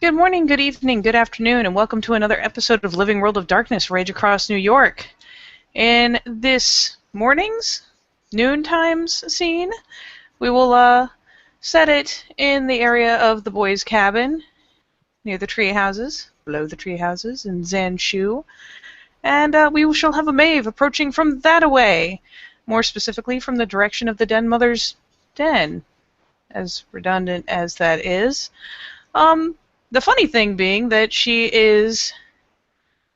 Good morning, good evening, good afternoon, and welcome to another episode of Living World of Darkness, Rage Across New York. In this morning's noon-times scene, we will set it in the area of the boys' cabin, near the tree houses, below the tree houses, in Zanshu, and we shall have a Maebh approaching from that away, more specifically from the direction of the Den Mother's den, as redundant as that is. The funny thing being that she is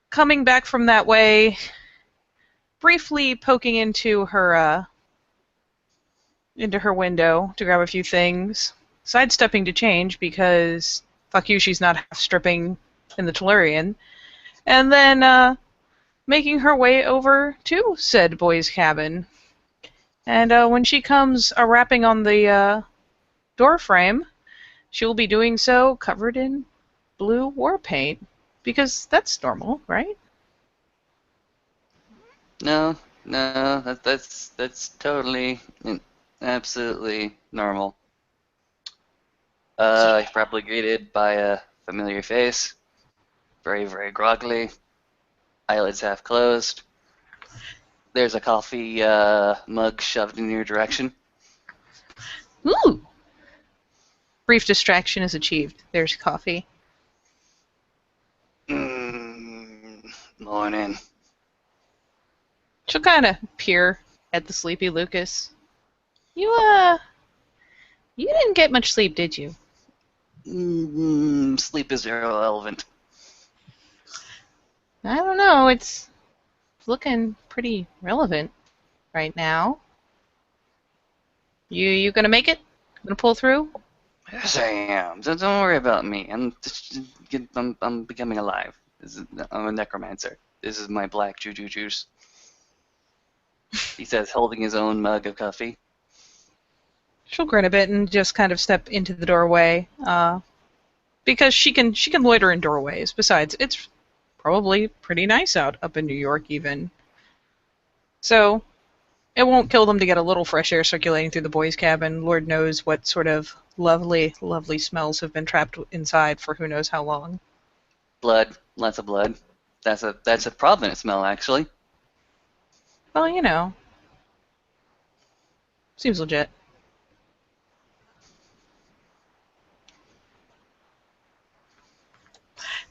coming back from that way, briefly poking into her window to grab a few things, sidestepping to change because fuck you, she's not half stripping in the Tellurian, and then making her way over to said boy's cabin. And when she comes rapping on the door frame, she will be doing so covered in blue war paint, because that's normal, right? No, that's totally, absolutely normal. You're probably greeted by a familiar face, very, very groggily, eyelids half closed. There's a coffee mug shoved in your direction. Ooh! Brief distraction is achieved. There's coffee. Morning. She'll kind of peer at the sleepy Lucas. You didn't get much sleep, did you? Sleep is irrelevant. I don't know, it's looking pretty relevant right now. You gonna make it? Gonna pull through? Yes, I am. Don't worry about me. I'm becoming alive. I'm a necromancer. This is my black juju juice. He says, holding his own mug of coffee. She'll grin a bit and just kind of step into the doorway, because she can loiter in doorways. Besides, it's probably pretty nice out up in New York even. So it won't kill them to get a little fresh air circulating through the boys' cabin. Lord knows what sort of lovely, lovely smells have been trapped inside for who knows how long. Blood, lots of blood. That's a prominent smell, actually. Well, you know, seems legit.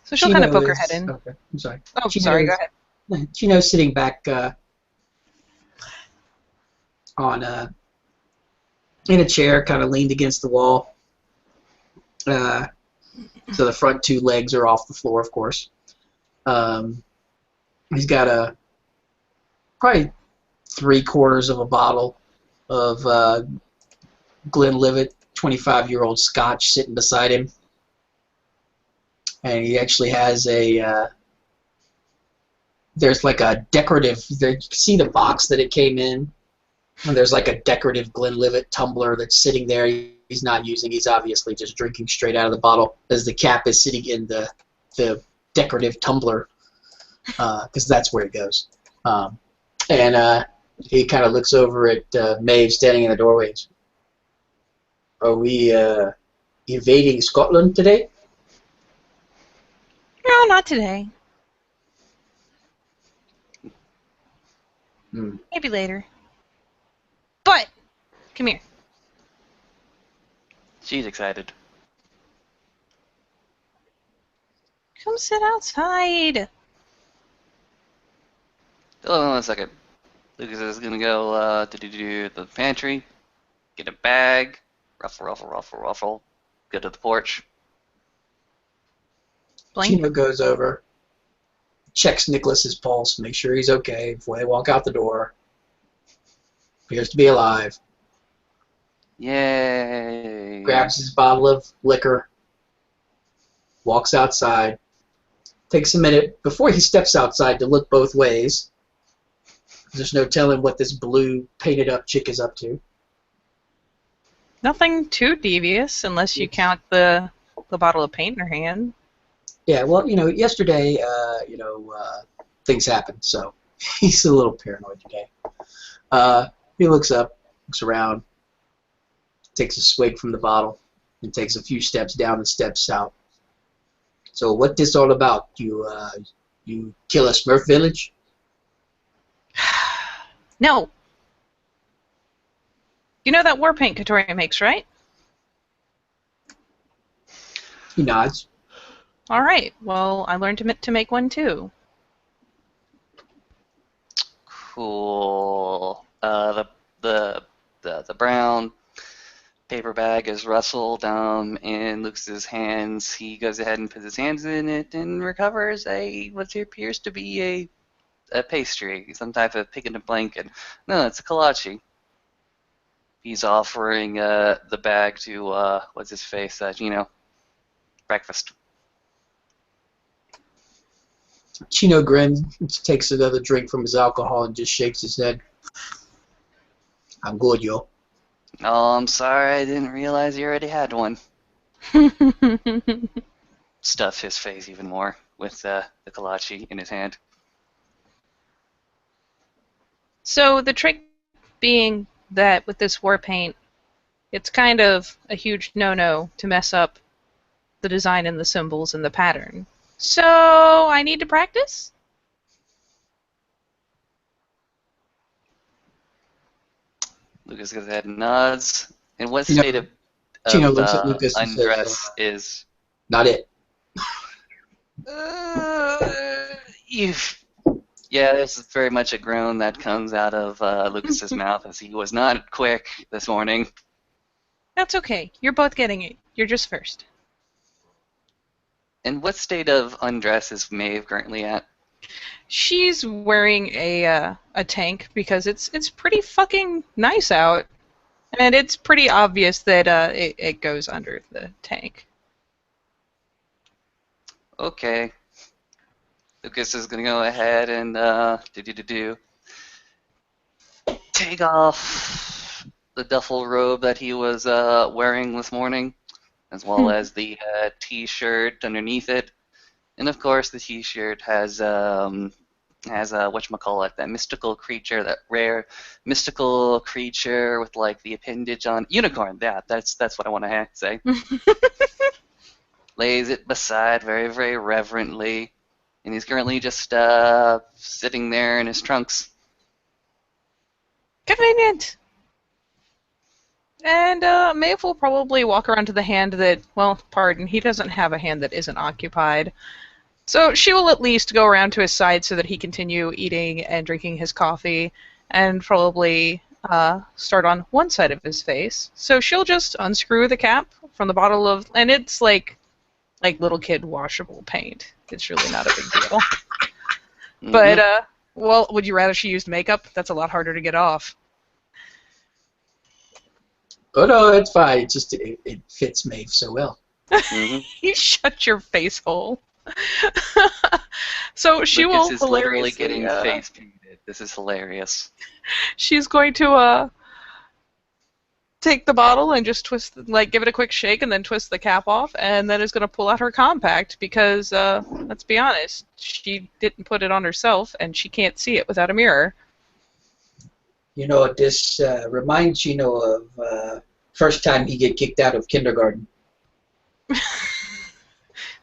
So she'll kind of poke her head in. Okay, I'm sorry. Oh, sorry, go ahead. Chino's sitting back in a chair, kind of leaned against the wall. So the front two legs are off the floor, of course. He's got probably 3/4 of a bottle of Glenlivet 25-year-old Scotch sitting beside him. And he actually has there's like a decorative, you can see the box that it came in, and there's like a decorative Glenlivet tumbler that's sitting there. He's not using. He's obviously just drinking straight out of the bottle, as the cap is sitting in the decorative tumbler, because that's where it goes. And he kind of looks over at Maebh standing in the doorway. Are we invading Scotland today? No, not today. Maybe later. But, come here. She's excited. Come sit outside. Hold on a second. Lucas is gonna go to the pantry, get a bag, ruffle, go to the porch. Blink. Chino goes over, checks Nicholas's pulse, make sure he's okay before they walk out the door. Appears to be alive. Yay! Grabs his bottle of liquor, walks outside, takes a minute before he steps outside to look both ways. There's no telling what this blue painted up chick is up to. Nothing too devious, unless you count the bottle of paint in her hand. Yeah, well, yesterday, things happened, so he's a little paranoid today. He looks up, looks around, takes a swig from the bottle, and takes a few steps down and steps out. So what this all about? You kill a Smurf village? No. You know that war paint Katoria makes, right? He nods. All right. Well, I learned to make one too. Cool. The brown paper bag is rustled in Lucas's hands. He goes ahead and puts his hands in it and recovers what appears to be a pastry, some type of pig in a blanket. No, it's a kolache. He's offering the bag to what's his face? Breakfast. Chino grins, takes another drink from his alcohol, and just shakes his head. I'm good, yo. Oh, I'm sorry, I didn't realize you already had one. Stuff his face even more with the kolache in his hand. So the trick being that with this war paint, it's kind of a huge no-no to mess up the design and the symbols and the pattern. So I need to practice? Lucas goes ahead and nods. And what Chino- state of Chino looks at Lucas and undress says, is... not it. Yeah, this is very much a groan that comes out of Lucas's mouth, as he was not quick this morning. That's okay. You're both getting it. You're just first. And what state of undress is Maebh currently at? She's wearing a tank because it's pretty fucking nice out, and it's pretty obvious that it goes under the tank. Okay. Lucas is gonna go ahead and take off the duffel robe that he was wearing this morning, as well as the t-shirt underneath it. And of course, the t-shirt has whatchamacallit, that mystical creature, that rare mystical creature with like the appendage on unicorn. Yeah, that's what I want to say. Lays it beside very, very reverently, and he's currently just sitting there in his trunks. Convenient. And Maeve will probably walk around to the hand that, well, pardon, he doesn't have a hand that isn't occupied. So she will at least go around to his side so that he continue eating and drinking his coffee, and probably start on one side of his face. So she'll just unscrew the cap from the bottle of, and it's like little kid washable paint. It's really not a big deal. Mm-hmm. But, well, would you rather she used makeup? That's a lot harder to get off. Oh no, it's fine. It just it fits Maeve so well. Mm-hmm. You shut your face hole. So she Lucas will is literally hilariously, getting face painted. This is hilarious. she's going to take the bottle and just twist, give it a quick shake and then twist the cap off, and then is going to pull out her compact because, let's be honest, she didn't put it on herself and she can't see it without a mirror. You know, this reminds of first time he get kicked out of kindergarten.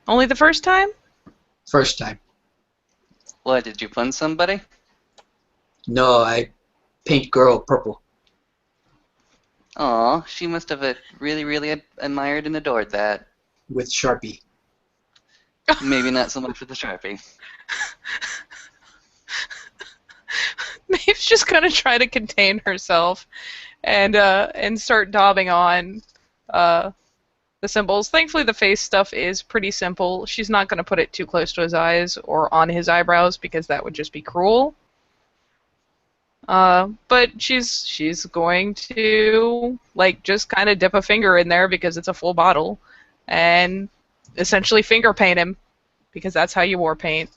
Only the first time? First time. What, did you punch somebody? No, I paint girl purple. Aw, she must have really, really admired and adored that. With Sharpie. Maybe not so much with the Sharpie. Maeve's just going to try to contain herself and start daubing on the symbols. Thankfully, the face stuff is pretty simple. She's not going to put it too close to his eyes or on his eyebrows because that would just be cruel. But she's going to just kind of dip a finger in there because it's a full bottle, and essentially finger paint him because that's how you war paint.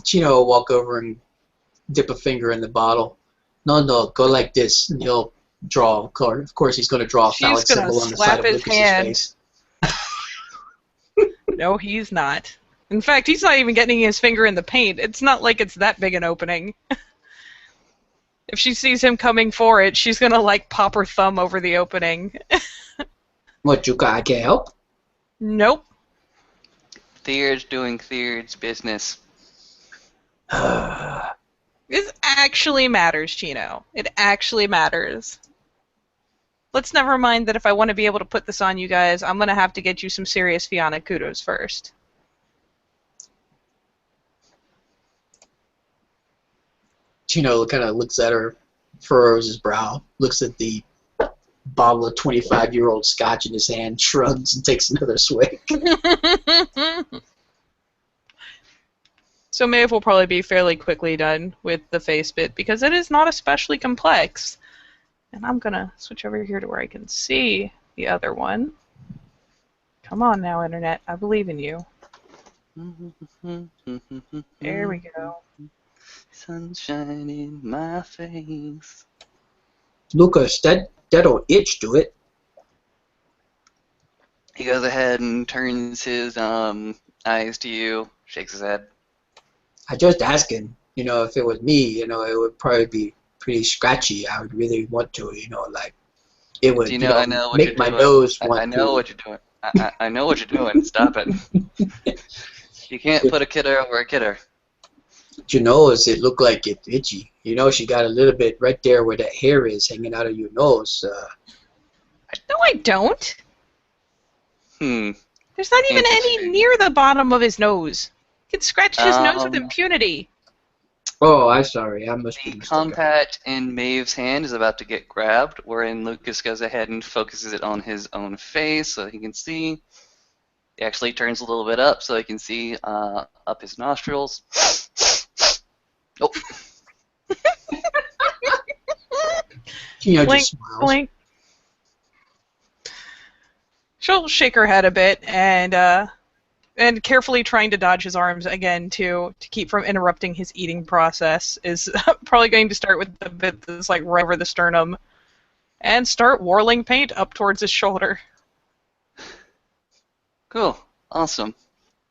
Chino will walk over and dip a finger in the bottle. No, go like this, and he'll draw. Of course, he's going to draw a phallic symbol on the side of Lucas's face. No, he's not. In fact, he's not even getting his finger in the paint. It's not like it's that big an opening. If she sees him coming for it, she's going to pop her thumb over the opening. What, Juka, I can't help? Nope. Theur's doing Theur's business. This actually matters, Chino. It actually matters. Let's never mind that if I want to be able to put this on you guys, I'm going to have to get you some serious Fianna kudos first. Chino kind of looks at her, furrows his brow, looks at the bottle of 25-year-old scotch in his hand, shrugs, and takes another swig. So Maeve will probably be fairly quickly done with the face bit because it is not especially complex. And I'm going to switch over here to where I can see the other one. Come on now, Internet. I believe in you. There we go. Sunshine in my face. Lucas, that'll itch to it. He goes ahead and turns his eyes to you, shakes his head. I just asking, if it was me, it would probably be pretty scratchy. I would really want to, like, it would, I know what make you're my doing. nose want to. I know what you're doing. I know what you're doing. Stop it. You can't put a kidder over a kidder. Your nose, it looked like it's itchy. She got a little bit right there where that hair is hanging out of your nose. No, I don't. There's not even any near the bottom of his nose. He can scratch his nose with impunity. Oh, I'm sorry. I must be The mistaken. compact in Maeve's hand is about to get grabbed, wherein Lucas goes ahead and focuses it on his own face so he can see. He actually turns a little bit up so he can see up his nostrils. Oh. Blink, Blink, just smiles. blink. She'll shake her head a bit and carefully trying to dodge his arms again to keep from interrupting his eating process is probably going to start with the bit that's like right over the sternum and start whirling paint up towards his shoulder. Cool. Awesome.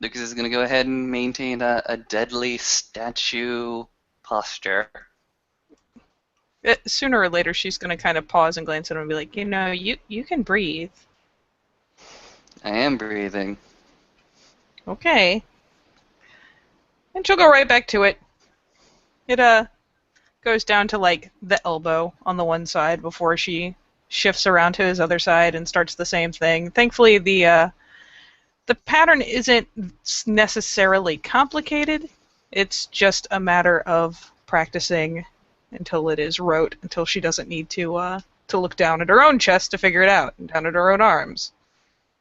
Lucas is going to go ahead and maintain a deadly statue posture. Sooner or later, she's going to kind of pause and glance at him and be like, you can breathe. I am breathing. Okay. And she'll go right back to it. It goes down to like the elbow on the one side before she shifts around to his other side and starts the same thing. Thankfully, the pattern isn't necessarily complicated. It's just a matter of practicing until it is rote, until she doesn't need to look down at her own chest to figure it out, and down at her own arms.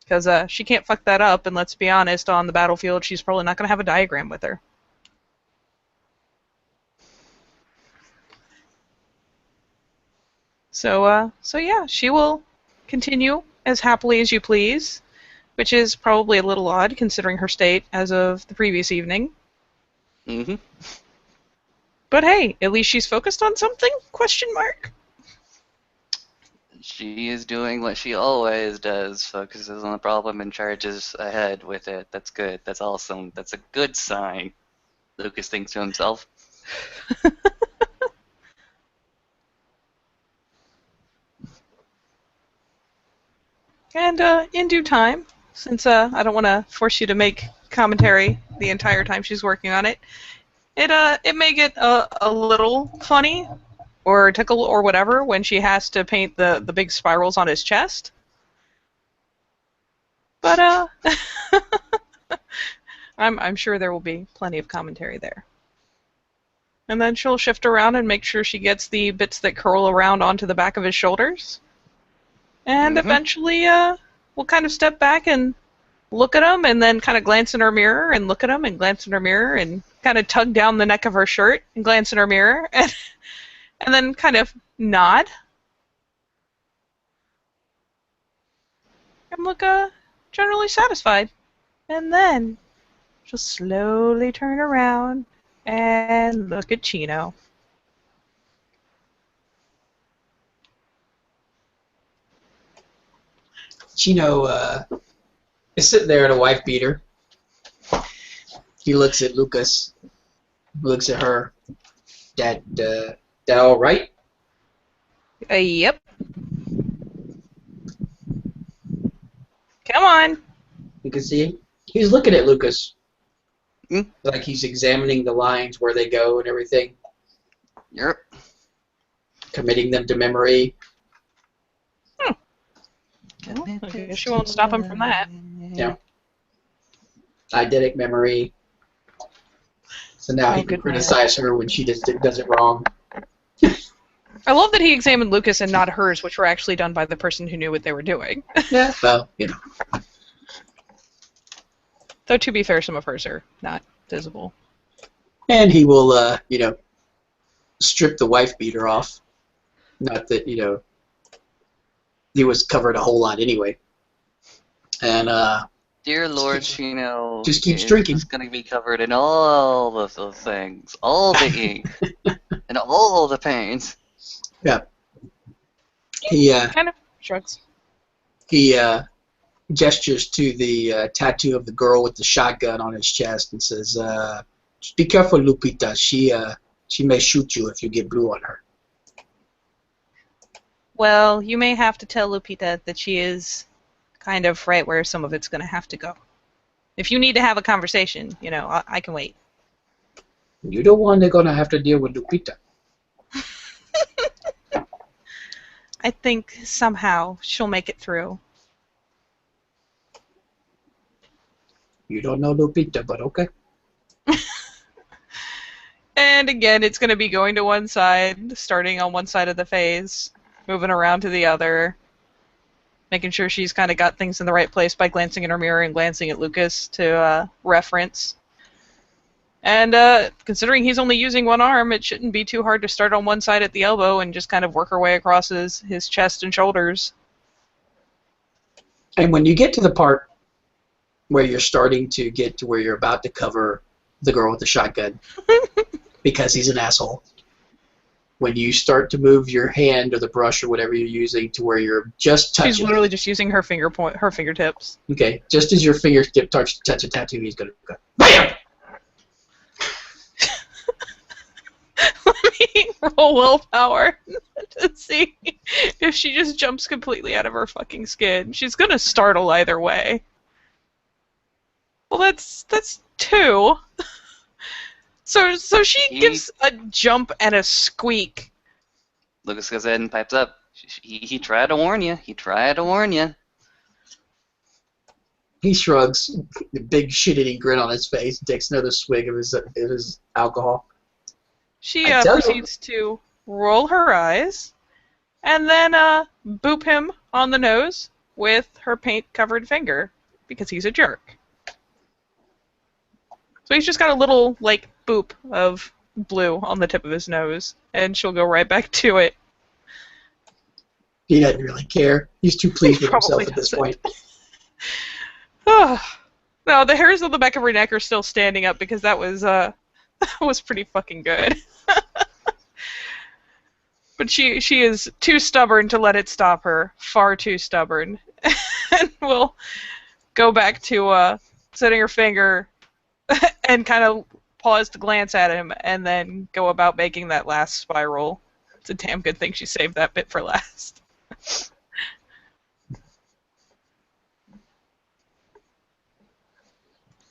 Because she can't fuck that up, and let's be honest, on the battlefield, she's probably not going to have a diagram with her. So yeah, she will continue as happily as you please, which is probably a little odd considering her state as of the previous evening. Mm-hmm. But hey, at least she's focused on something? Question mark. She is doing what she always does, focuses on the problem and charges ahead with it. That's good. That's awesome. That's a good sign, Lucas thinks to himself. And in due time, since I don't want to force you to make commentary the entire time she's working on it, it may get a little funny or tickle or whatever when she has to paint the big spirals on his chest. But I'm sure there will be plenty of commentary there. And then she'll shift around and make sure she gets the bits that curl around onto the back of his shoulders. And eventually we'll kind of step back and look at him and then kind of glance in her mirror and look at him and glance in her mirror and kind of tug down the neck of her shirt and glance in her mirror and then kind of nod. And look generally satisfied. And then she'll slowly turn around and look at Chino. Chino is sitting there in a wife beater. He looks at Lucas, looks at her. That all right? Yep. Come on. You can see He's looking at Lucas. Hmm? Like he's examining the lines, where they go and everything. Yep. Committing them to memory. Well, I guess you won't stop him from that. Yeah. Eidetic memory. So now Oh, he can good man. criticize her when she does it wrong. I love that he examined Lucas and not hers, which were actually done by the person who knew what they were doing. Yeah. Well, you know. Though, to be fair, some of hers are not visible. And he will, strip the wife beater off. Not that, he was covered a whole lot anyway. And, Dear Lord, Chino just keeps is drinking. just going to be covered in all of those things. All the ink. And all the paint. Yeah. He Kind of shrugs. gestures to the tattoo of the girl with the shotgun on his chest and says, just be careful, Lupita. She may shoot you if you get blue on her. Well, you may have to tell Lupita that she is kind of right where some of it's going to have to go. If you need to have a conversation, I can wait. You're the one that's going to have to deal with Lupita. I think somehow she'll make it through. You don't know Lupita, but okay. And again, it's going to be going to one side, starting on one side of the phase, moving around to the other, making sure she's kind of got things in the right place by glancing in her mirror and glancing at Lucas to reference. And considering he's only using one arm, it shouldn't be too hard to start on one side at the elbow and just kind of work her way across his chest and shoulders. And when you get to the part where you're starting to get to where you're about to cover the girl with the shotgun, because he's an asshole, when you start to move your hand or the brush or whatever you're using to where you're just touching. She's literally just using her fingertips. Okay, just as your fingertip touch a tattoo, he's going to go, BAM! Let me roll willpower to see if she just jumps completely out of her fucking skin. She's gonna startle either way. Well, that's 2. So she gives a jump and a squeak. Lucas goes ahead and pipes up. He tried to warn you. He tried to warn you. He shrugs, the big shit-eating grin on his face, and takes another swig of his alcohol. She proceeds to roll her eyes, and then boop him on the nose with her paint-covered finger, because he's a jerk. So he's just got a little, boop of blue on the tip of his nose, and she'll go right back to it. He doesn't really care. He's too pleased with himself Probably at this doesn't. point. No, the hairs on the back of her neck are still standing up because that was pretty fucking good. But she is too stubborn to let it stop her. Far too stubborn. And will go back to setting her finger and kind of pause to glance at him and then go about making that last spiral. It's a damn good thing she saved that bit for last.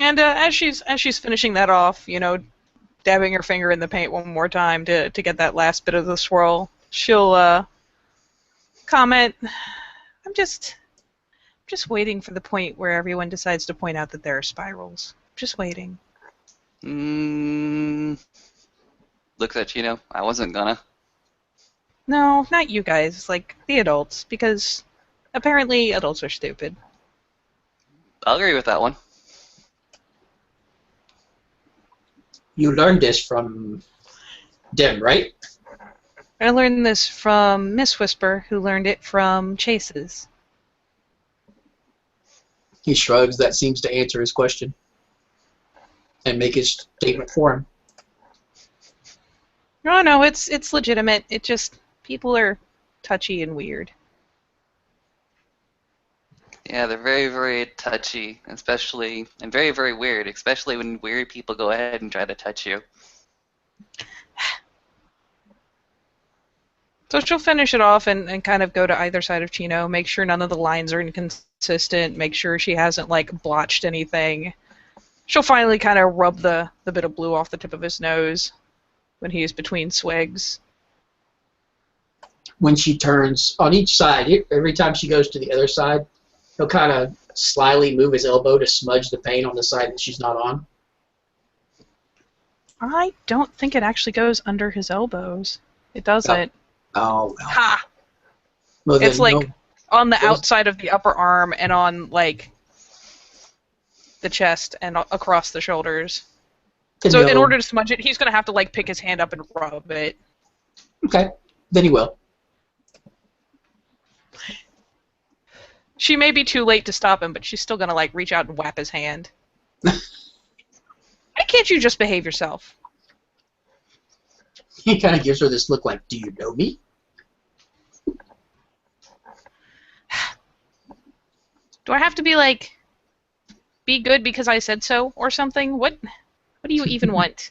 And as she's finishing that off, dabbing her finger in the paint one more time to get that last bit of the swirl, she'll comment, I'm just waiting for the point where everyone decides to point out that there are spirals. Just waiting. Looks at Chino. I wasn't gonna. No, not you guys, the adults, because apparently adults are stupid. I'll agree with that one. You learned this from Dim, right? I learned this from Miss Whisper, who learned it from Chase's. He shrugs. That seems to answer his question. And make his statement for him. No, it's legitimate. It just, people are touchy and weird. Yeah, they're very, very touchy, especially, and very, very weird, especially when weird people go ahead and try to touch you. So she'll finish it off and kind of go to either side of Chino, make sure none of the lines are inconsistent, make sure she hasn't, blotched anything. She'll finally kind of rub the bit of blue off the tip of his nose when he is between swigs. When she turns on each side, every time she goes to the other side, he'll kind of slyly move his elbow to smudge the paint on the side that she's not on. I don't think it actually goes under his elbows. It doesn't. Oh, well. Ha! Well, It's then, like on the outside of the upper arm and on like the chest and across the shoulders. So in order to smudge it, he's going to have to like pick his hand up and rub it. Okay, then he will. She may be too late to stop him, but she's still going to like reach out and whap his hand. Why can't you just behave yourself? He kind of gives her this look like, do you know me? Do I have to be like, be good because I said so or something? What do you even want?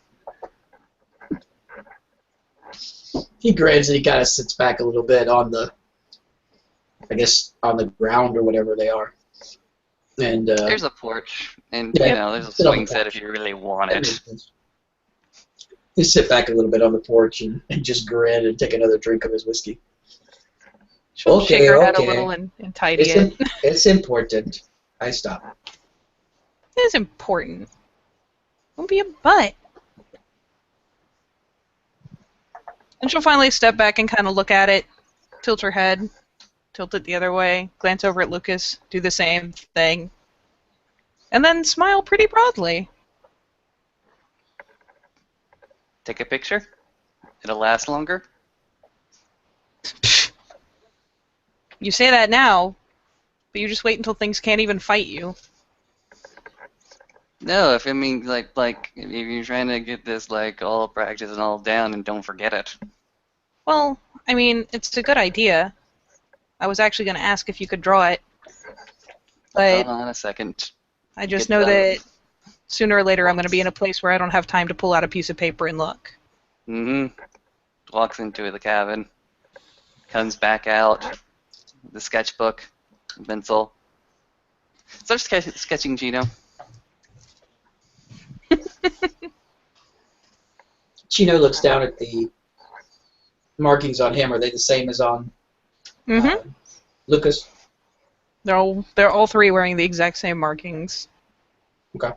He grins and he kind of sits back a little bit on the, I guess, on the ground or whatever they are. And there's a porch, and yeah, you know, there's a swing set if you really want it. He sit back a little bit on the porch and just grin and take another drink of his whiskey. She'll shake her head a little and tidy it. It's important. I stop. It is important. Don't be a butt. And she'll finally step back and kind of look at it, tilt her head, tilt it the other way, glance over at Lucas, do the same thing, and then smile pretty broadly. Take a picture. It'll last longer. You say that now, but you just wait until things can't even fight you. No, if I mean like if you're trying to get this like all practice and all down and don't forget it. Well, I mean, it's a good idea. I was actually going to ask if you could draw it, but Hold on a second. I just know that sooner or later I'm going to be in a place where I don't have time to pull out a piece of paper and look. Mm-hmm. Walks into the cabin, comes back out, the sketchbook, pencil. Start sketching Gino. Chino looks down at the markings on him. Are they the same as on Lucas? They're all three wearing the exact same markings. Okay.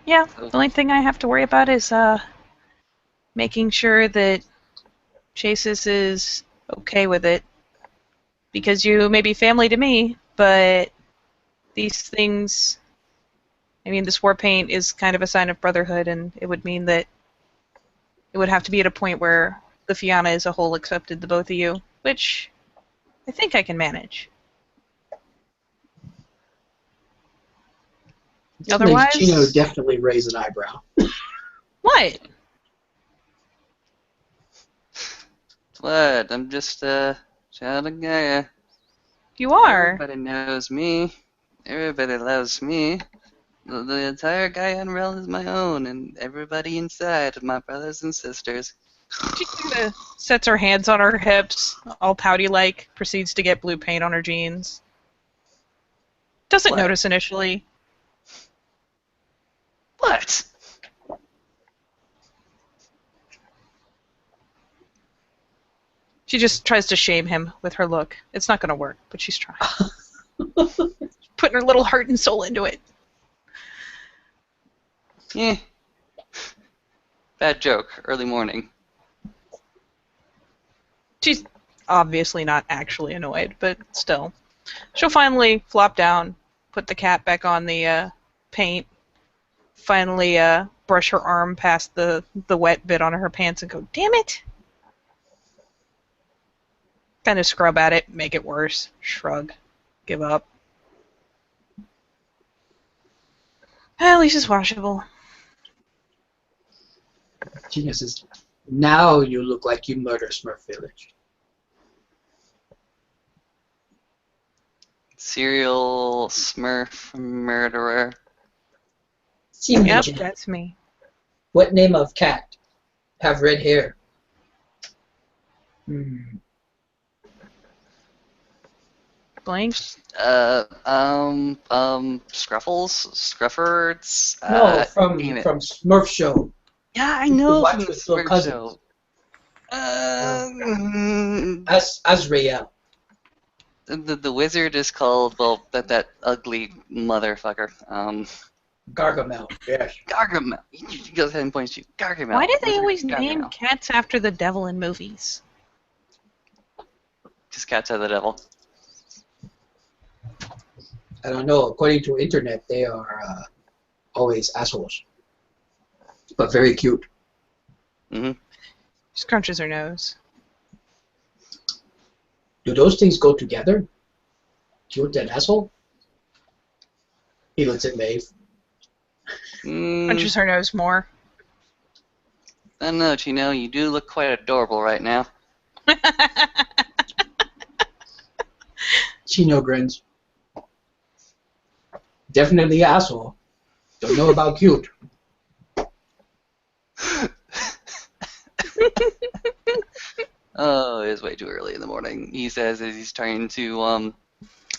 Yeah, the only thing I have to worry about is making sure that Chasis is okay with it. Because you may be family to me, but these things, I mean, this war paint is kind of a sign of brotherhood, and it would mean that it would have to be at a point where the Fianna as a whole accepted the both of you, which I think I can manage. Otherwise, Chino definitely raise an eyebrow. what? What? I'm just a child guy. You are. Everybody knows me. Everybody loves me. The entire Gaian realm is my own, and everybody inside, my brothers and sisters. She kind of sets her hands on her hips, all pouty-like, proceeds to get blue paint on her jeans. Doesn't What? notice initially. What? She just tries to shame him with her look. It's not going to work, but she's trying. Putting her little heart and soul into it. Yeah. Bad joke. Early morning. She's obviously not actually annoyed, but still. She'll finally flop down, put the cap back on the paint, finally brush her arm past the wet bit on her pants and go, damn it! Kind of scrub at it, make it worse, shrug, give up. At least it's washable. Chino says, now you look like you murder Smurf Village. Serial Smurf murderer. Yep, that's me. What name of cat have red hair? Blank? Scruffles, Scruffords. No, Damn it. from Smurf Show. Yeah, I You know watch from the with little Smurf cousins. Show. Azrael. The wizard is called, well, that ugly motherfucker. Gargamel. Yes. Gargamel. He goes ahead and points to you. Gargamel. Why do they Wizard always name Gargamel. cats after the devil in movies? Just cats are the devil. I don't know. According to internet, they are always assholes, but very cute. Mm-hmm. Just crunches her nose. Do those things go together? Cute and asshole? He looks at Maeve. Crunches her nose more. I don't know, Chino. You do look quite adorable right now. Chino grins. Definitely asshole. Don't know about cute. Oh, it's way too early in the morning. He says as he's trying to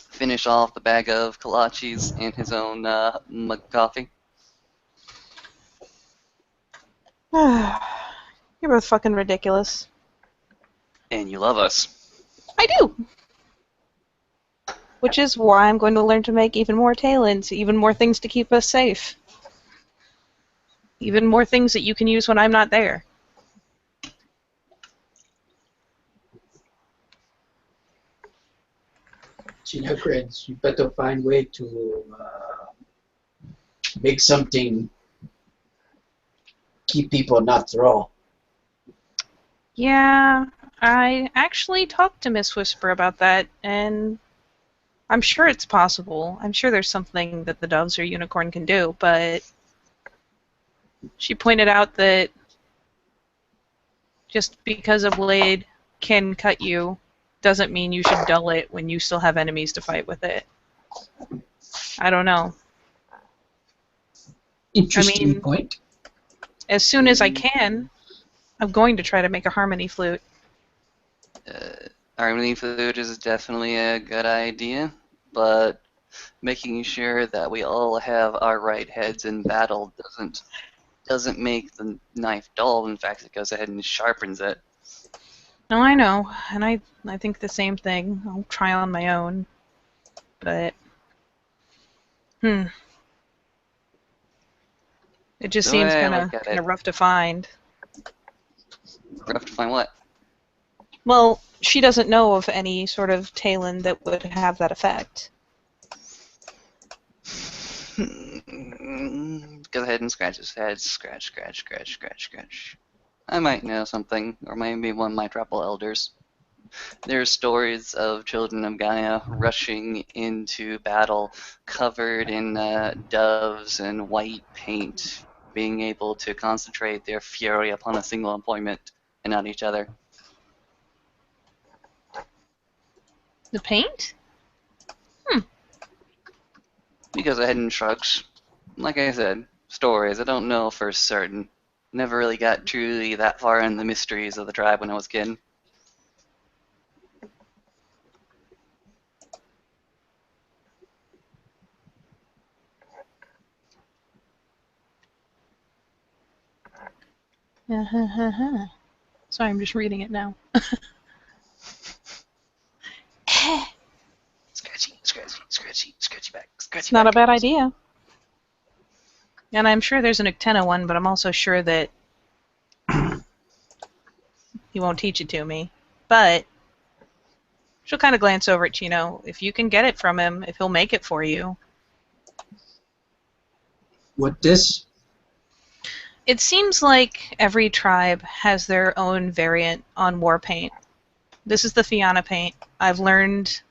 finish off the bag of kolaches and his own mug of coffee. You're both fucking ridiculous. And you love us. I do! Which is why I'm going to learn to make even more talons, even more things to keep us safe. Even more things that you can use when I'm not there. Chino grins. You better find way to make something keep people not throw. Yeah, I actually talked to Miss Whisper about that, and I'm sure it's possible. I'm sure there's something that the doves or unicorn can do, but she pointed out that just because a blade can cut you doesn't mean you should dull it when you still have enemies to fight with it. I don't know. Interesting point. As soon as I can, I'm going to try to make a harmony flute. Harmony flute is definitely a good idea, but making sure that we all have our right heads in battle doesn't make the knife dull. In fact, it goes ahead and sharpens it. No, I know, and I think the same thing. I'll try on my own, but it just The seems way I kind look at it- of rough to find. Rough to find what? Well, she doesn't know of any sort of talon that would have that effect. Go ahead and scratch his head. Scratch, scratch, scratch, scratch, scratch. I might know something, or maybe one might trouble elders. There are stories of children of Gaia rushing into battle covered in doves and white paint, being able to concentrate their fury upon a single employment and not each other. The paint? He goes ahead and shrugs. Like I said, stories. I don't know for certain. Never really got truly that far in the mysteries of the tribe when I was a kid. Sorry, I'm just reading it now. Scratchy, scratchy, scratchy, scratchy back, scratchy It's not back. a bad idea. And I'm sure there's an Uctena one, but I'm also sure that he won't teach it to me. But she'll kind of glance over at Chino. If you can get it from him, if he'll make it for you. What this? It seems like every tribe has their own variant on war paint. This is the Fianna paint. I've learned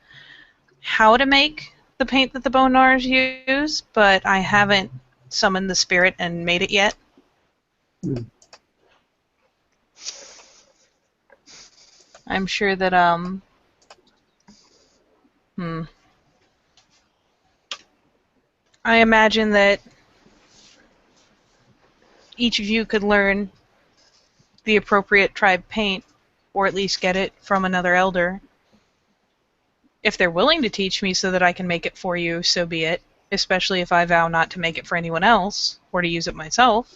how to make the paint that the Bonars use, but I haven't summoned the spirit and made it yet. I'm sure that I imagine that each of you could learn the appropriate tribe paint, or at least get it from another elder. If they're willing to teach me so that I can make it for you, so be it. Especially if I vow not to make it for anyone else, or to use it myself.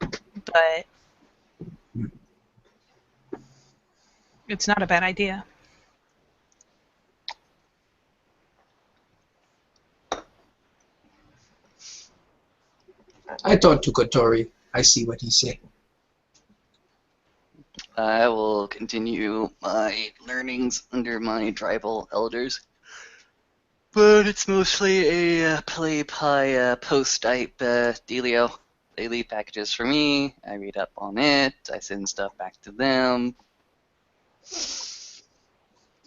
But it's not a bad idea. I talked to Kotori. I see what he said. I will continue my learnings under my tribal elders. But it's mostly a play by post type dealio. They leave packages for me, I read up on it, I send stuff back to them. It's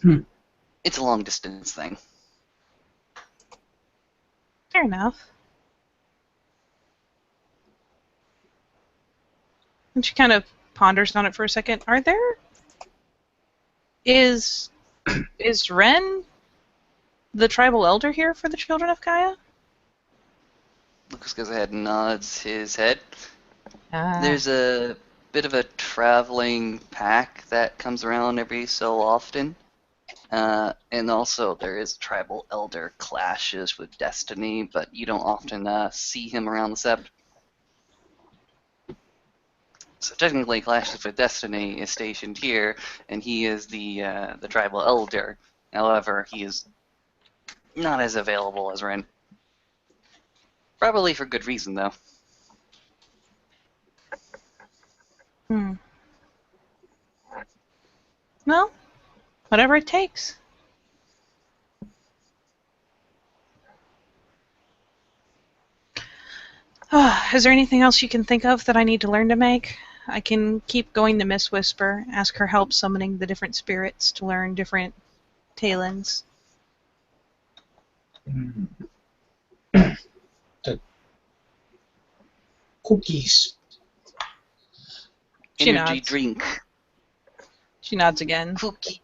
a long distance thing. Fair enough. And she kind of ponders on it for a second. Is Ren the tribal elder here for the children of Gaia? Lucas goes ahead and nods his head. Ah. There's a bit of a traveling pack that comes around every so often. And also there is tribal elder clashes with Destiny, but you don't often see him around the Sept. So technically Clashes with Destiny is stationed here, and he is the tribal elder. However, he is not as available as Ren. Probably for good reason, though. Well, whatever it takes. Is there anything else you can think of that I need to learn to make? I can keep going to Miss Whisper, ask her help summoning the different spirits to learn different talents. The cookies. She Energy nods. drink. She nods again. Cookies.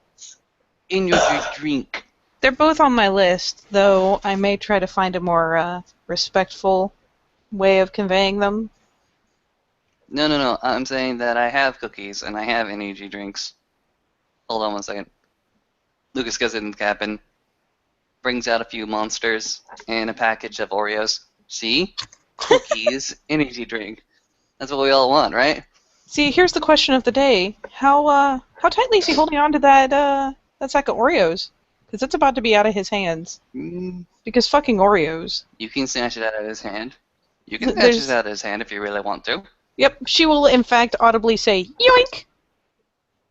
Energy drink. They're both on my list, though I may try to find a more respectful way of conveying them. No. I'm saying that I have cookies and I have energy drinks. Hold on one second. Lucas goes in the cabin, brings out a few monsters and a package of Oreos. See? Cookies, energy drink. That's what we all want, right? See, here's the question of the day: how tightly is he holding on to that sack of Oreos? Because it's about to be out of his hands. Because fucking Oreos. You can snatch it out of his hand. You can snatch it out of his hand if you really want to. Yep, she will in fact audibly say yoink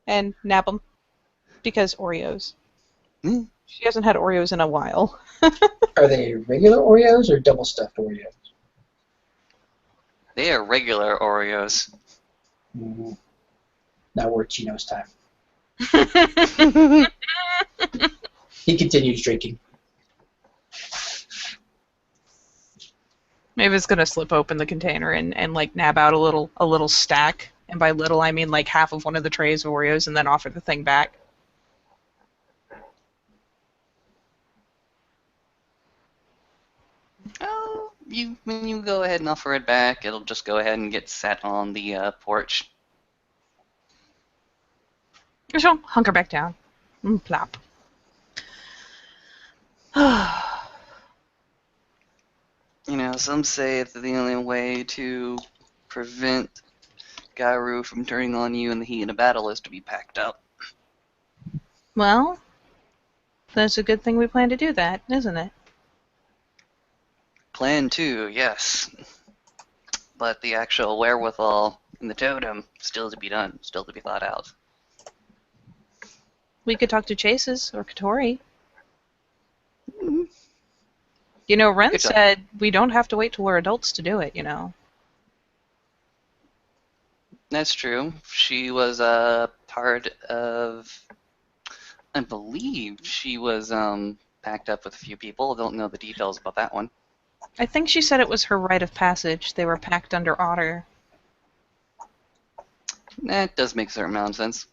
and nab them because Oreos. She hasn't had Oreos in a while. Are they regular Oreos or double stuffed Oreos? They are regular Oreos. Now we're Chino's time. He continues drinking. Maybe it's gonna slip open the container and like nab out a little stack, and by little I mean like half of one of the trays of Oreos, and then offer the thing back. Oh, when you go ahead and offer it back, it'll just go ahead and get set on the porch. She'll hunker back down. Plop. You know, some say that the only way to prevent Garou from turning on you in the heat of battle is to be packed up. Well, that's a good thing we plan to do that, isn't it? Plan 2, yes. But the actual wherewithal in the totem, still to be done, still to be thought out. We could talk to Chases or Katori. You know, Ren said we don't have to wait till we're adults to do it, you know. That's true. She was a part of... I believe she was packed up with a few people. I don't know the details about that one. I think she said it was her rite of passage. They were packed under Otter. That does make a certain amount of sense.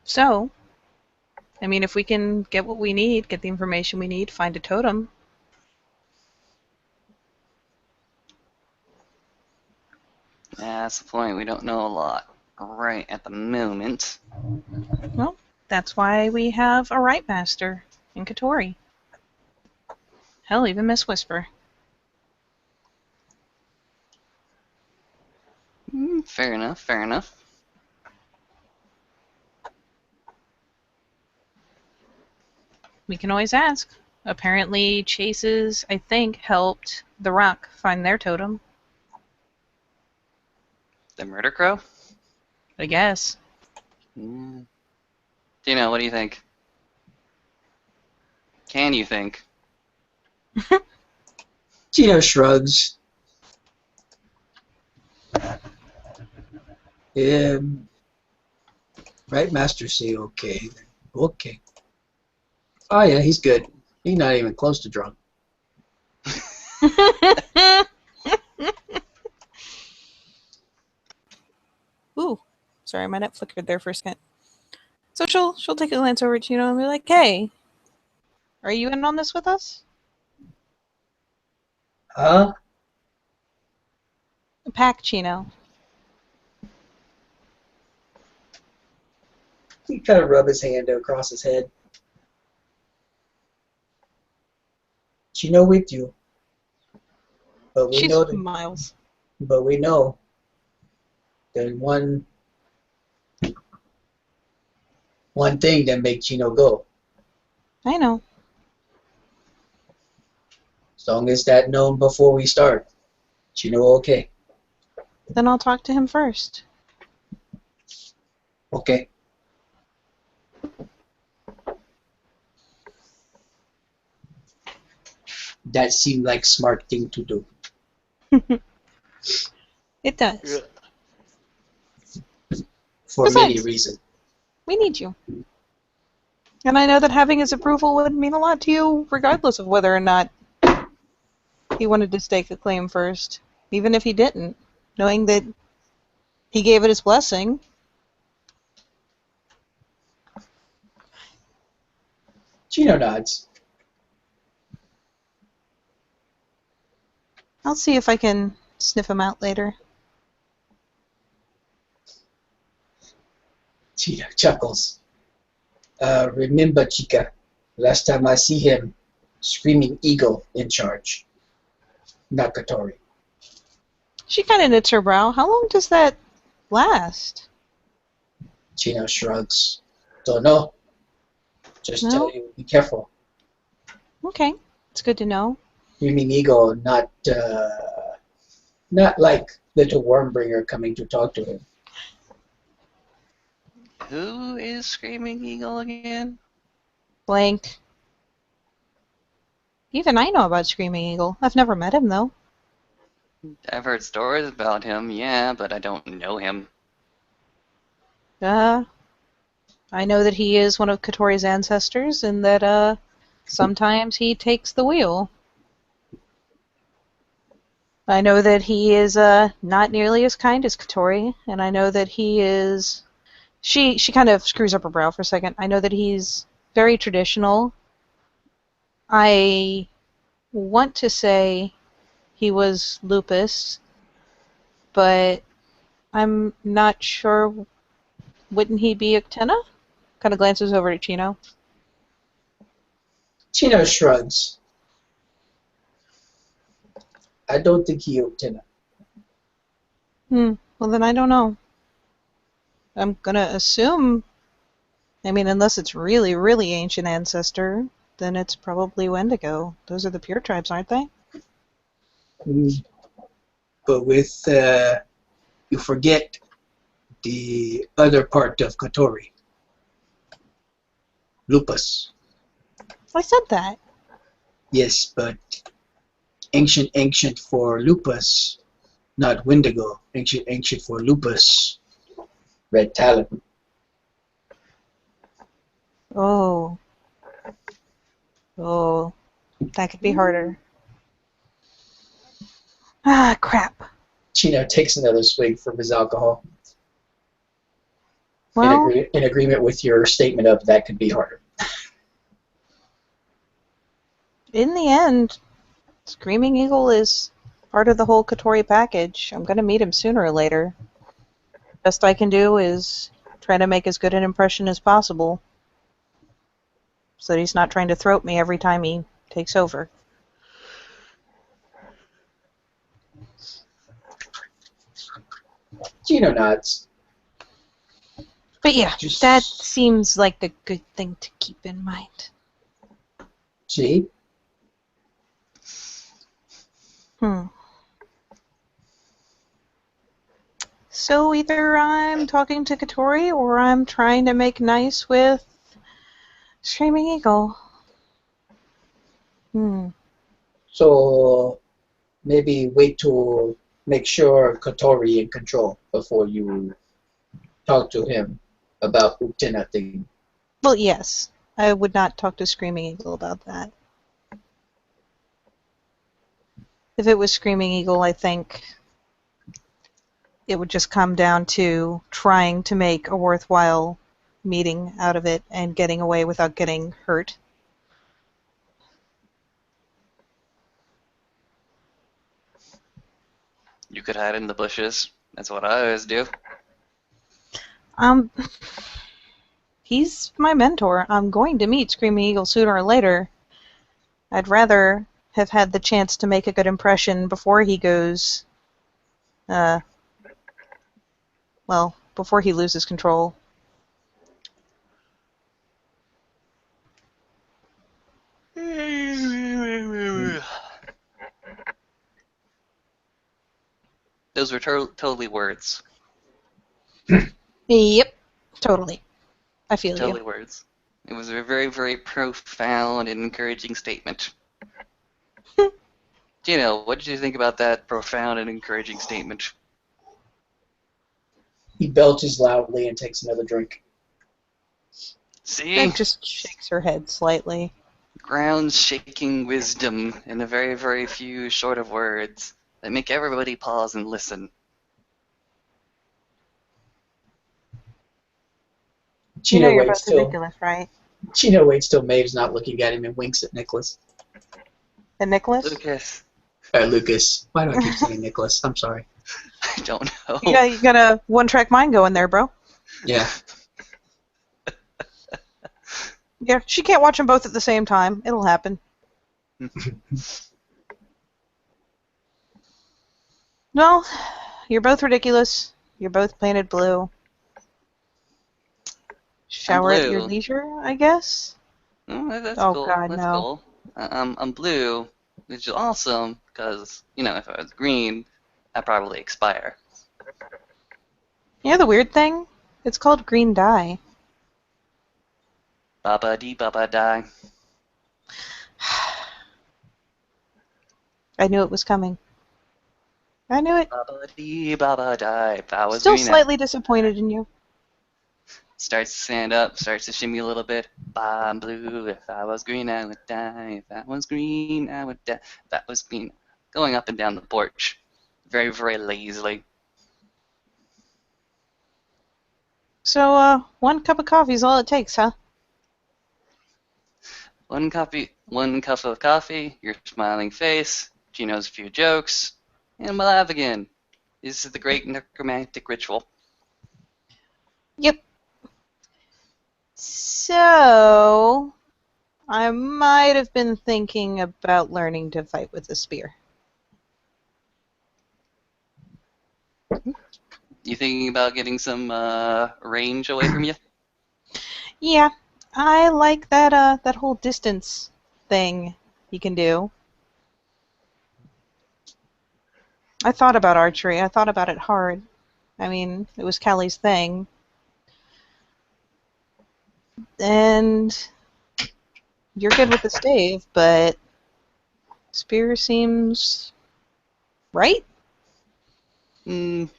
So, I mean, if we can get what we need, get the information we need, find a totem. Yeah, that's the point. We don't know a lot. right at the moment. Well, that's why we have a Right Master in Katori. Hell, even Miss Whisper. Fair enough, fair enough. We can always ask. Apparently, Chase's, I think, helped the Rock find their totem. The Murder Crow? I guess. Gino, what do you think? Can you think? Gino shrugs. Right, Master say okay. Okay. Oh yeah, he's good. He's not even close to drunk. Ooh, sorry, my net flickered there for a second. So she'll take a glance over at Chino and be like, "Hey, are you in on this with us?" Huh? Pack Chino. He kind of rub his hand across his head. Gino with you. But we She know that, smiles. but we know there's one thing that makes Gino go. I know. As long as that known before we start, Gino okay. Then I'll talk to him first. Okay. That seemed like smart thing to do. It does. For many Besides, reasons. we need you. And I know that having his approval would mean a lot to you, regardless of whether or not he wanted to stake a claim first. Even if he didn't. Knowing that he gave it his blessing. Gino nods. I'll see if I can sniff him out later. Gino chuckles. Remember, Chica, last time I see him, Screaming Eagle in charge. Nakatori. She kind of knits her brow. How long does that last? Gino shrugs. Don't know. Just No? tell you, be careful. Okay, it's good to know. Screaming Eagle, not like Little Wormbringer coming to talk to him. Who is Screaming Eagle again? Blank. Even I know about Screaming Eagle. I've never met him, though. I've heard stories about him, yeah, but I don't know him. I know that he is one of Katori's ancestors, and that, sometimes he takes the wheel. I know that he is, not nearly as kind as Katori, and I know that he is... She kind of screws up her brow for a second. I know that he's very traditional. I want to say he was lupus, but I'm not sure. Wouldn't he be Octena? Kind of glances over at Chino. Chino shrugs. I don't think he Octena. Well, then I don't know. I'm gonna assume, I mean, unless it's really, really ancient ancestor, then it's probably Wendigo. Those are the pure tribes, aren't they? But with, you forget the other part of Katori. Lupus. I said that. Yes, but ancient for lupus, not Wendigo. Ancient for lupus. Red Talon. Oh, that could be harder. Ah, crap. Chino takes another swig from his alcohol. Well, In agreement with your statement of that could be harder. in the end, Screaming Eagle is part of the whole Katori package. I'm gonna meet him sooner or later. Best I can do is try to make as good an impression as possible, so that he's not trying to throat me every time he takes over. Gino nods. But yeah, Just- that seems like a good thing to keep in mind. See? So either I'm talking to Katori or I'm trying to make nice with Screaming Eagle. So maybe wait to make sure Kotori in control before you talk to him about Utena thing. Well, yes. I would not talk to Screaming Eagle about that. If it was Screaming Eagle, I think it would just come down to trying to make a worthwhile meeting out of it and getting away without getting hurt. You could hide in the bushes. That's what I always do. He's my mentor. I'm going to meet Screaming Eagle sooner or later. I'd rather have had the chance to make a good impression before he goes, before he loses control. Those were totally words. Yep, totally. I feel Totally you. words. It was a very, very profound and encouraging statement. Gino, what did you think about that profound and encouraging statement? He belches loudly and takes another drink. See? Meg just shakes her head slightly. Ground-shaking wisdom in a very, very few short of words that make everybody pause and listen. You know Gino you're waits both till ridiculous, right? Gino waits till Maeve's not looking at him and winks at Nicholas. And Nicholas? Lucas, Lucas. Why do I keep saying Nicholas? I'm sorry. I don't know. Yeah, you got a one-track mind going there, bro. Yeah. Yeah, she can't watch them both at the same time. It'll happen. Well, you're both ridiculous. You're both painted blue. Shower at your blue. leisure, I guess? Oh, that's Oh, cool. God, That's no. cool. I'm blue, which is awesome because if I was green, I'd probably expire. You know the weird thing? It's called green dye. Baba dee baba die. I knew it was coming. I knew it. Baba dee baba die. If I was Still green, slightly disappointed in you. starts to stand up, starts to shimmy a little bit. I'm blue. If I was green, I would die. If I was green, I would die. If I was green. Going up and down the porch. Very, very lazily. So, one cup of coffee is all it takes, huh? One cup of coffee, your smiling face, Gino's few jokes, and we'll have again. This is the great necromantic ritual. Yep. So, I might have been thinking about learning to fight with a spear. You thinking about getting some range away from you? Yeah, I like that whole distance thing you can do. I thought about archery. I thought about it hard. I mean, it was Callie's thing. And you're good with the stave, but spear seems right? I've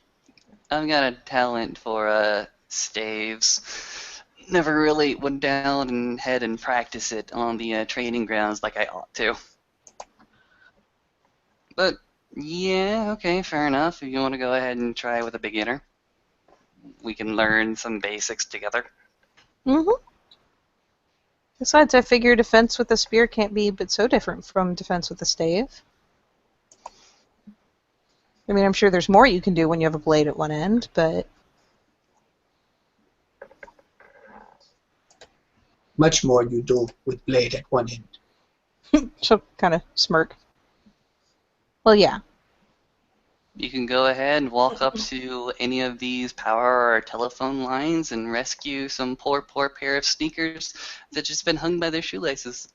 got a talent for staves. Never really went down and had and practice it on the training grounds like I ought to. But yeah, okay, fair enough. If you want to go ahead and try with a beginner, we can learn some basics together. Mm-hmm. Besides, I figure defense with a spear can't be but so different from defense with a stave. I mean, I'm sure there's more you can do when you have a blade at one end, but... Much more you do with blade at one end. She'll kind of smirk. Well, yeah. You can go ahead and walk up to any of these power or telephone lines and rescue some poor pair of sneakers that just been hung by their shoelaces.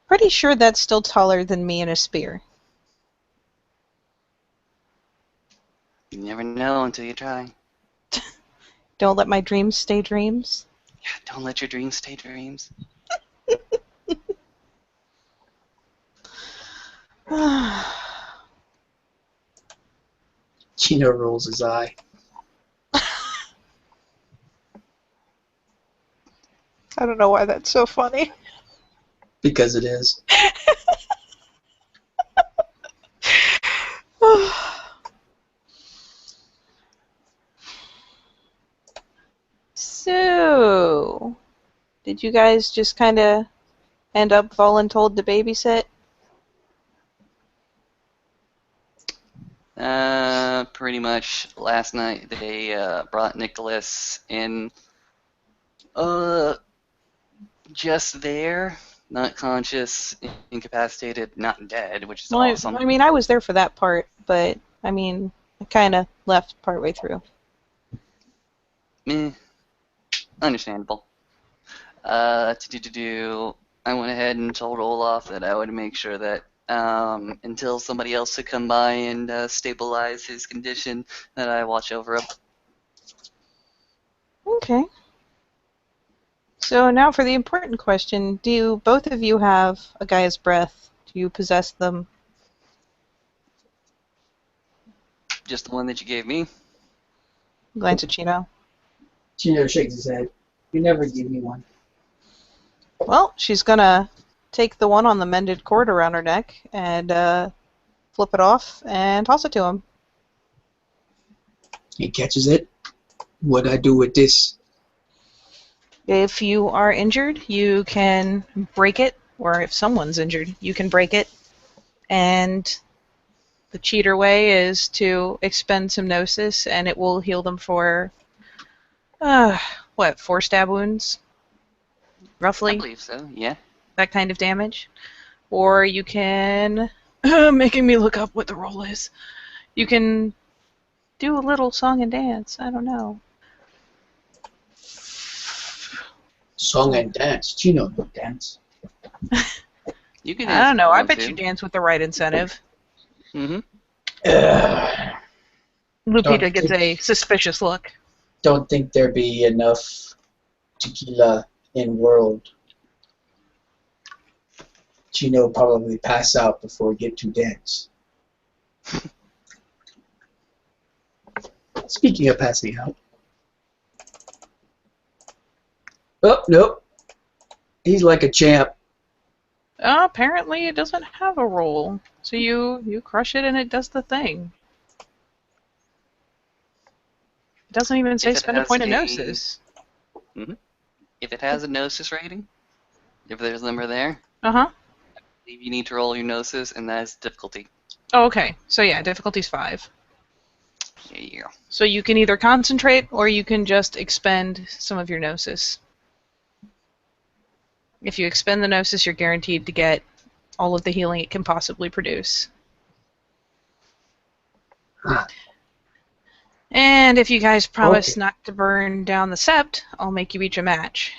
Pretty sure that's still taller than me in a spear. You never know until you try. Don't let my dreams stay dreams. Yeah, don't let your dreams stay dreams. Chino rolls his eye. I don't know why that's so funny. Because it is. So, did you guys just kind of end up voluntold to babysit? Pretty much last night they brought Nicholas in, just there, not conscious, incapacitated, not dead, which is Well, awesome. I mean, I was there for that part, but I mean, I kind of left partway through. Meh. Understandable. I went ahead and told Olaf that I would make sure that until somebody else could come by and stabilize his condition, that I watch over him. Okay. So now for the important question: do both of you have a Gaia's breath? Do you possess them? Just the one that you gave me. Glance at Chino. Chino shakes his head. You never give me one. Well, she's gonna take the one on the mended cord around her neck and flip it off and toss it to him. He catches it. What I do with this? If you are injured, you can break it, or if someone's injured, you can break it. And the cheater way is to expend some gnosis, and it will heal them for, 4 stab wounds? Roughly? I believe so, yeah. That kind of damage. Or you can, making me look up what the roll is, you can do a little song and dance. I don't know. Song and dance. Chino don't dance. You can I don't know. I want bet to. you dance with the right incentive. Mm-hmm. Lupita gets a suspicious look. Don't think there be enough tequila in world. Chino probably pass out before we get to dance. Speaking of passing out. Oh, nope. He's like a champ. Apparently it doesn't have a roll. So you crush it and it does the thing. It doesn't even say If it spend a has point of a- gnosis. If it has a gnosis rating, if there's a number there, Uh-huh. I believe you need to roll your gnosis, and that is difficulty. Oh, okay. So yeah, difficulty's 5. Yeah. So you can either concentrate or you can just expend some of your gnosis. If you expend the gnosis, you're guaranteed to get all of the healing it can possibly produce. Huh. And if you guys promise Okay. not to burn down the Sept, I'll make you each a match.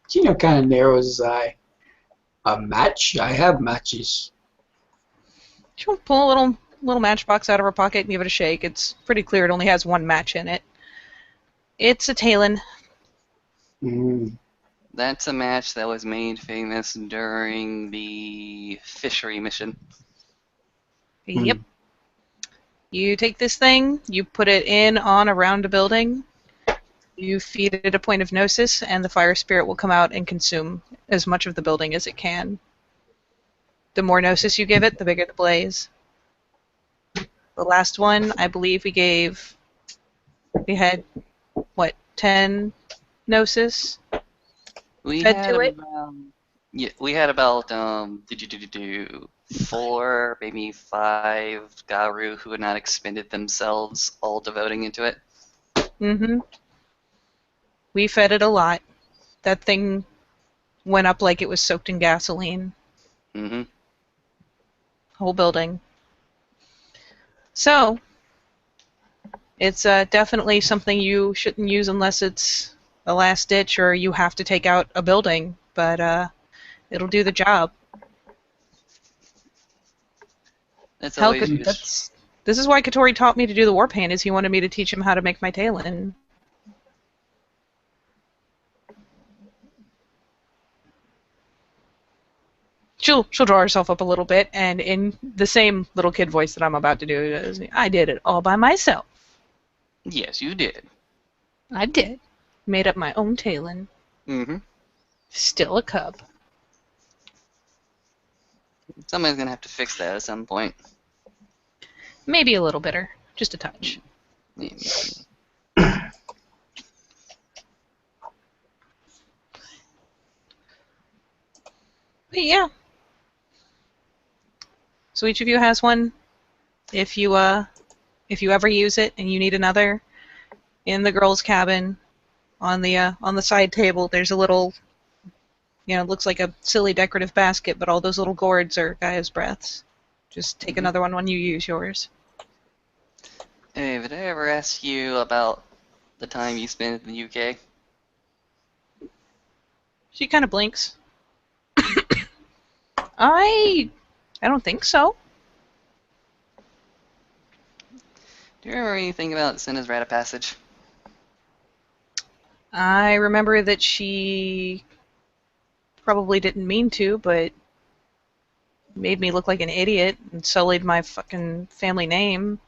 Chino kind of narrows his eye. A match? I have matches. She'll pull a little matchbox out of her pocket and give it a shake. It's pretty clear it only has one match in it. It's a Talon. That's a match that was made famous during the fishery mission. Yep. You take this thing, you put it in on around a building, you feed it a point of gnosis, and the fire spirit will come out and consume as much of the building as it can. The more gnosis you give it, the bigger the blaze. The last one, I believe we had, 10 gnosis? We Fed had to it? about, we had about 4, maybe 5 Garou who had not expended themselves, all devoting into it. Mm-hmm. We fed it a lot. That thing went up like it was soaked in gasoline. Mm-hmm. Whole building. So, it's definitely something you shouldn't use unless it's a last ditch or you have to take out a building. But it'll do the job. It's Hell, always useful. this is why Katori taught me to do the war paint, is he wanted me to teach him how to make my Talon. She'll draw herself up a little bit, and in the same little kid voice that I'm about to do, I did it all by myself. Yes, you did. I did. Made up my own Talon. Mm-hmm. Still a cub. Somebody's gonna have to fix that at some point. Maybe a little bitter. Just a touch. But yeah. So each of you has one. If you ever use it and you need another, in the girls' cabin, on the side table, there's a little, it looks like a silly decorative basket, but all those little gourds are Gaia's breaths. Just take another one when you use yours. Hey, did I ever ask you about the time you spent in the UK? She kind of blinks. I don't think so. Do you remember anything about Senna's rite of passage? I remember that she probably didn't mean to, but made me look like an idiot and sullied my fucking family name.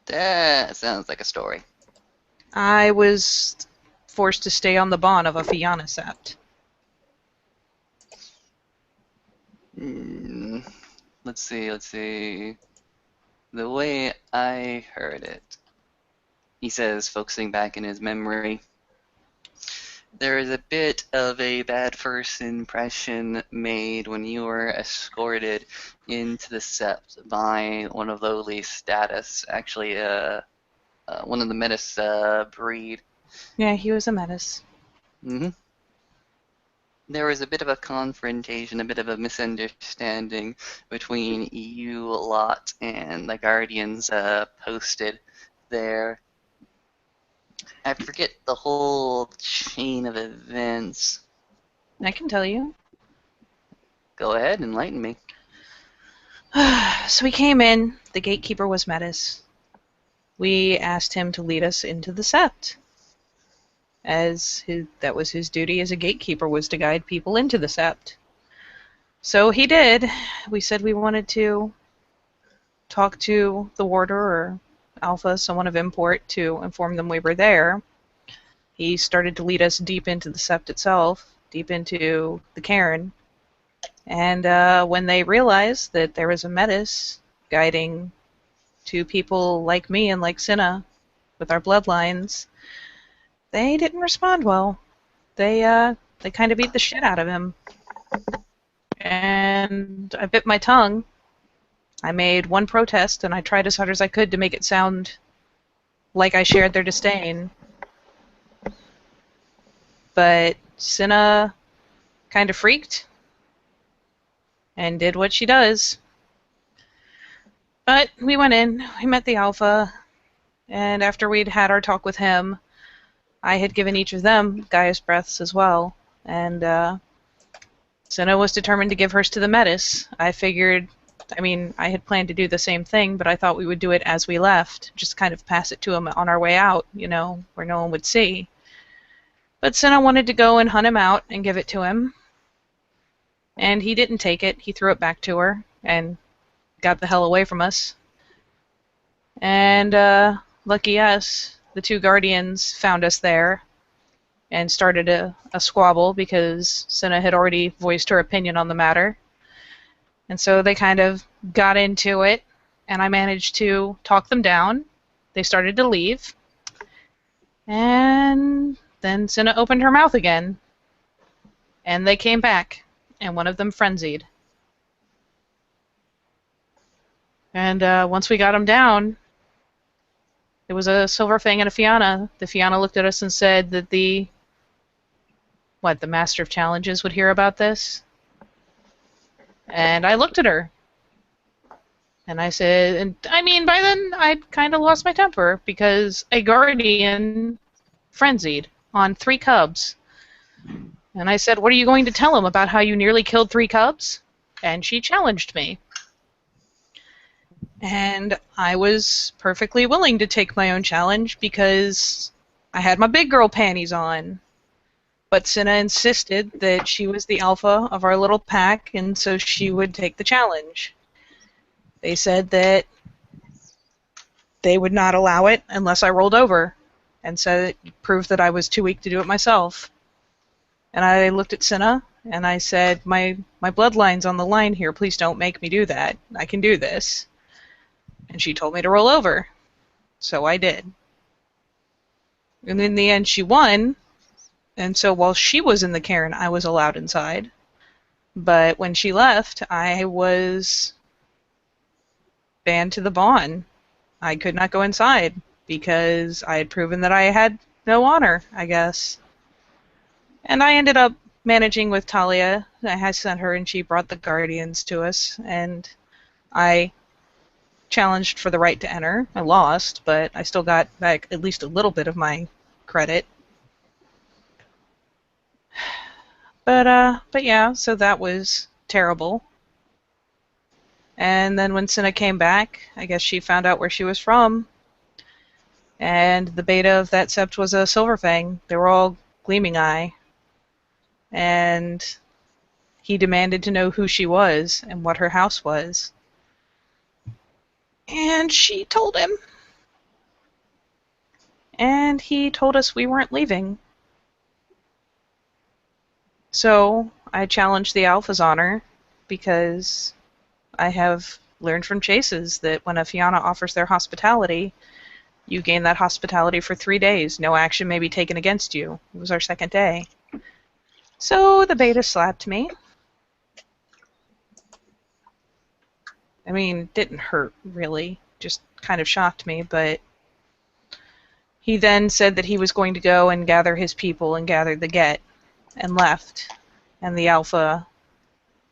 That sounds like a story. I was forced to stay on the bond of a Fianna Sept. Let's see. The way I heard it, he says, focusing back in his memory, there is a bit of a bad first impression made when you were escorted into the Sept by one of lowly status, actually one of the Metis breed. Yeah, he was a menace. Mm-hmm. There was a bit of a confrontation, a bit of a misunderstanding between you lot and the Guardians posted there. I forget the whole chain of events. I can tell you. Go ahead, enlighten me. So we came in. The gatekeeper was Metis. We asked him to lead us into the Sept. That was his duty as a gatekeeper, was to guide people into the Sept. So he did. We said we wanted to talk to the warder or Alpha, someone of import, to inform them we were there. He started to lead us deep into the Sept itself, deep into the cairn. And when they realized that there was a Metis guiding two people like me and like Cinna with our bloodlines, they didn't respond well. They kind of beat the shit out of him. And I bit my tongue. I made one protest, and I tried as hard as I could to make it sound like I shared their disdain. But Cinna kind of freaked and did what she does. But we went in, we met the Alpha, and after we'd had our talk with him, I had given each of them Gaia's breaths as well, and Cinna was determined to give hers to the Metis. I had planned to do the same thing, but I thought we would do it as we left, just kind of pass it to him on our way out, where no one would see. But Cinna wanted to go and hunt him out and give it to him, and he didn't take it. He threw it back to her and got the hell away from us. And lucky us, the two Guardians found us there and started a squabble because Cinna had already voiced her opinion on the matter. And so they kind of got into it, and I managed to talk them down. They started to leave. And then Cinna opened her mouth again. And they came back, and one of them frenzied. And once we got them down, There was a Silver Fang and a Fianna. The Fianna looked at us and said that the Master of Challenges would hear about this. And I looked at her. And I said, and I mean, by then I'd kind of lost my temper because a guardian frenzied on 3 cubs. And I said, what are you going to tell him about how you nearly killed 3 cubs? And she challenged me. And I was perfectly willing to take my own challenge because I had my big girl panties on. But Cinna insisted that she was the alpha of our little pack, and so she would take the challenge. They said that they would not allow it unless I rolled over, and said it proved that I was too weak to do it myself. And I looked at Cinna, and I said, my bloodline's on the line here, please don't make me do that. I can do this. And she told me to roll over. So I did. And in the end, she won. And so while she was in the cairn, I was allowed inside. But when she left, I was banned to the Vaughn. I could not go inside because I had proven that I had no honor, I guess. And I ended up managing with Talia. I had sent her and she brought the Guardians to us. And I challenged for the right to enter. I lost, but I still got back at least a little bit of my credit. But yeah, so that was terrible. And then when Cinna came back, I guess she found out where she was from. And the beta of that Sept was a Silver Fang. They were all Gleaming Eye. And he demanded to know who she was and what her house was. And she told him. And he told us we weren't leaving. So I challenged the Alpha's honor because I have learned from chases that when a Fianna offers their hospitality, you gain that hospitality for 3 days. No action may be taken against you. It was our second day. So the beta slapped me. I mean, it didn't hurt, really. Just kind of shocked me, but he then said that he was going to go and gather his people and gather the get, and left. And the Alpha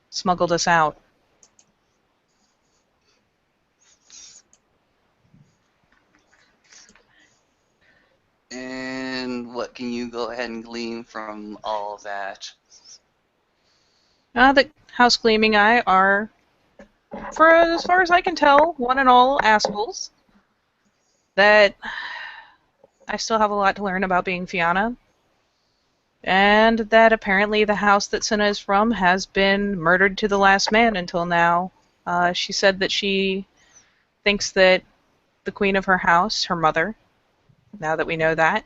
smuggled us out. And what can you go ahead and glean from all of that? The House Gleaming Eye are, for as far as I can tell, one and all assholes. That I still have a lot to learn about being Fianna. And that apparently the house that Cinna is from has been murdered to the last man until now. She said that she thinks that the queen of her house, her mother, now that we know that,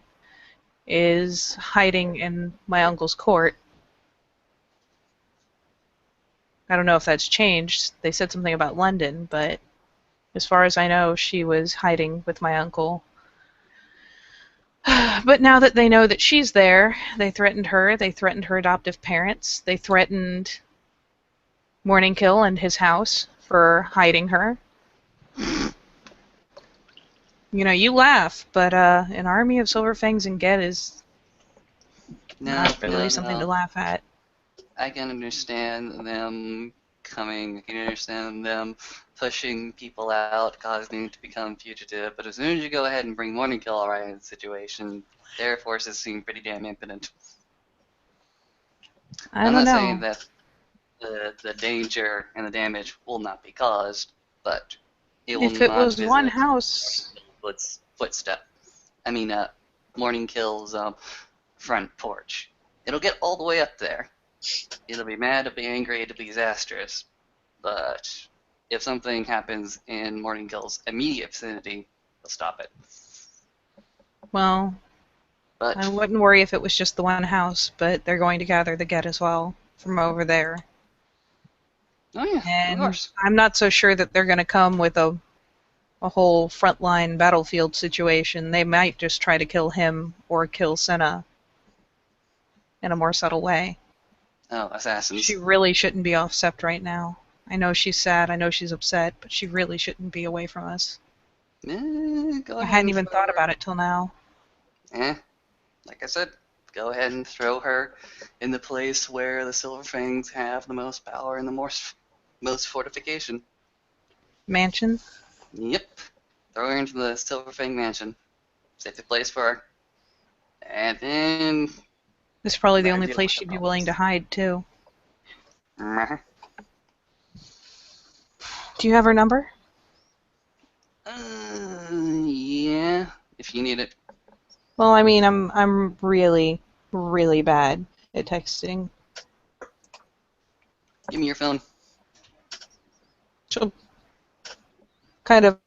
is hiding in my uncle's court. I don't know if that's changed. They said something about London, but as far as I know, she was hiding with my uncle. But now that they know that she's there, they threatened her. They threatened her adoptive parents. They threatened Morningkill and his house for hiding her. You know, you laugh, but an army of Silver Fangs and Get is not really something to laugh at. I can understand them coming. I can understand them pushing people out, causing them to become fugitive. But as soon as you go ahead and bring Morningkill right into the situation, their forces seem pretty damn impotent. I'm not saying that the danger and the damage will not be caused, but it will not. If it was one house, footstep. I mean, Morningkill's front porch. It'll get all the way up there. It'll be mad, it'll be angry, it'll be disastrous. But if something happens in Morningkill's immediate vicinity, they'll stop it. Well, but I wouldn't worry if it was just the one house, but they're going to gather the Get as well from over there. Oh yeah, and of course. I'm not so sure that they're going to come with a whole frontline battlefield situation. They might just try to kill him or kill Cinna in a more subtle way. Oh, assassins. She really shouldn't be off Sept right now. I know she's sad, I know she's upset, but she really shouldn't be away from us. Go I ahead hadn't and even throw thought her. about it till now. Like I said, go ahead and throw her in the place where the Silverfangs have the most power and the most fortification. Mansion? Yep. Throw her into the Silverfang mansion. Safest place for her. And then This is probably the let her only deal place with the she'd be willing to problems. hide, too. Mhm. Do you have her number? Yeah, if you need it. Well, I mean, I'm really, really bad at texting. Give me your phone. She'll kind of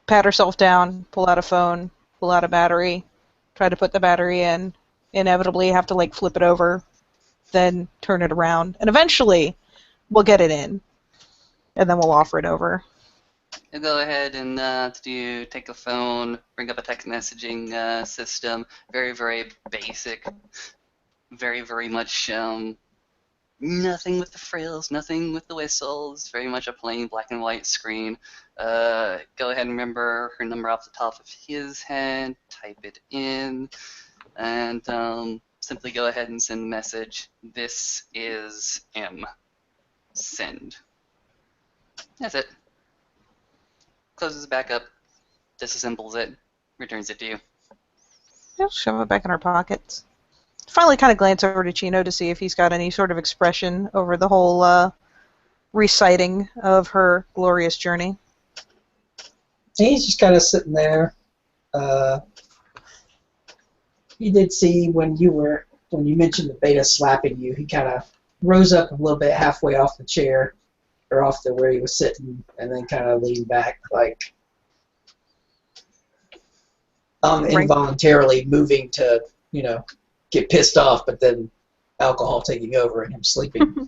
pat herself down, pull out a phone, pull out a battery, try to put the battery in, inevitably have to like flip it over, then turn it around, and eventually we'll get it in, and then we'll offer it over. You'll go ahead and take a phone, bring up a text messaging system. Very, very basic. Very, very much nothing with the frills, nothing with the whistles. Very much a plain black and white screen. Go ahead and remember her number off the top of his head. Type it in, and simply go ahead and send the message. This is M. Send. That's it. Closes it back up, disassembles it, returns it to you. She'll shove it back in her pockets. Finally kind of glance over to Chino to see if he's got any sort of expression over the whole reciting of her glorious journey. He's just kind of sitting there. You did see when you mentioned the beta slapping you, he kind of rose up a little bit halfway off the chair, or off the where he was sitting, and then kind of leaned back, like involuntarily moving to, get pissed off, but then alcohol taking over and him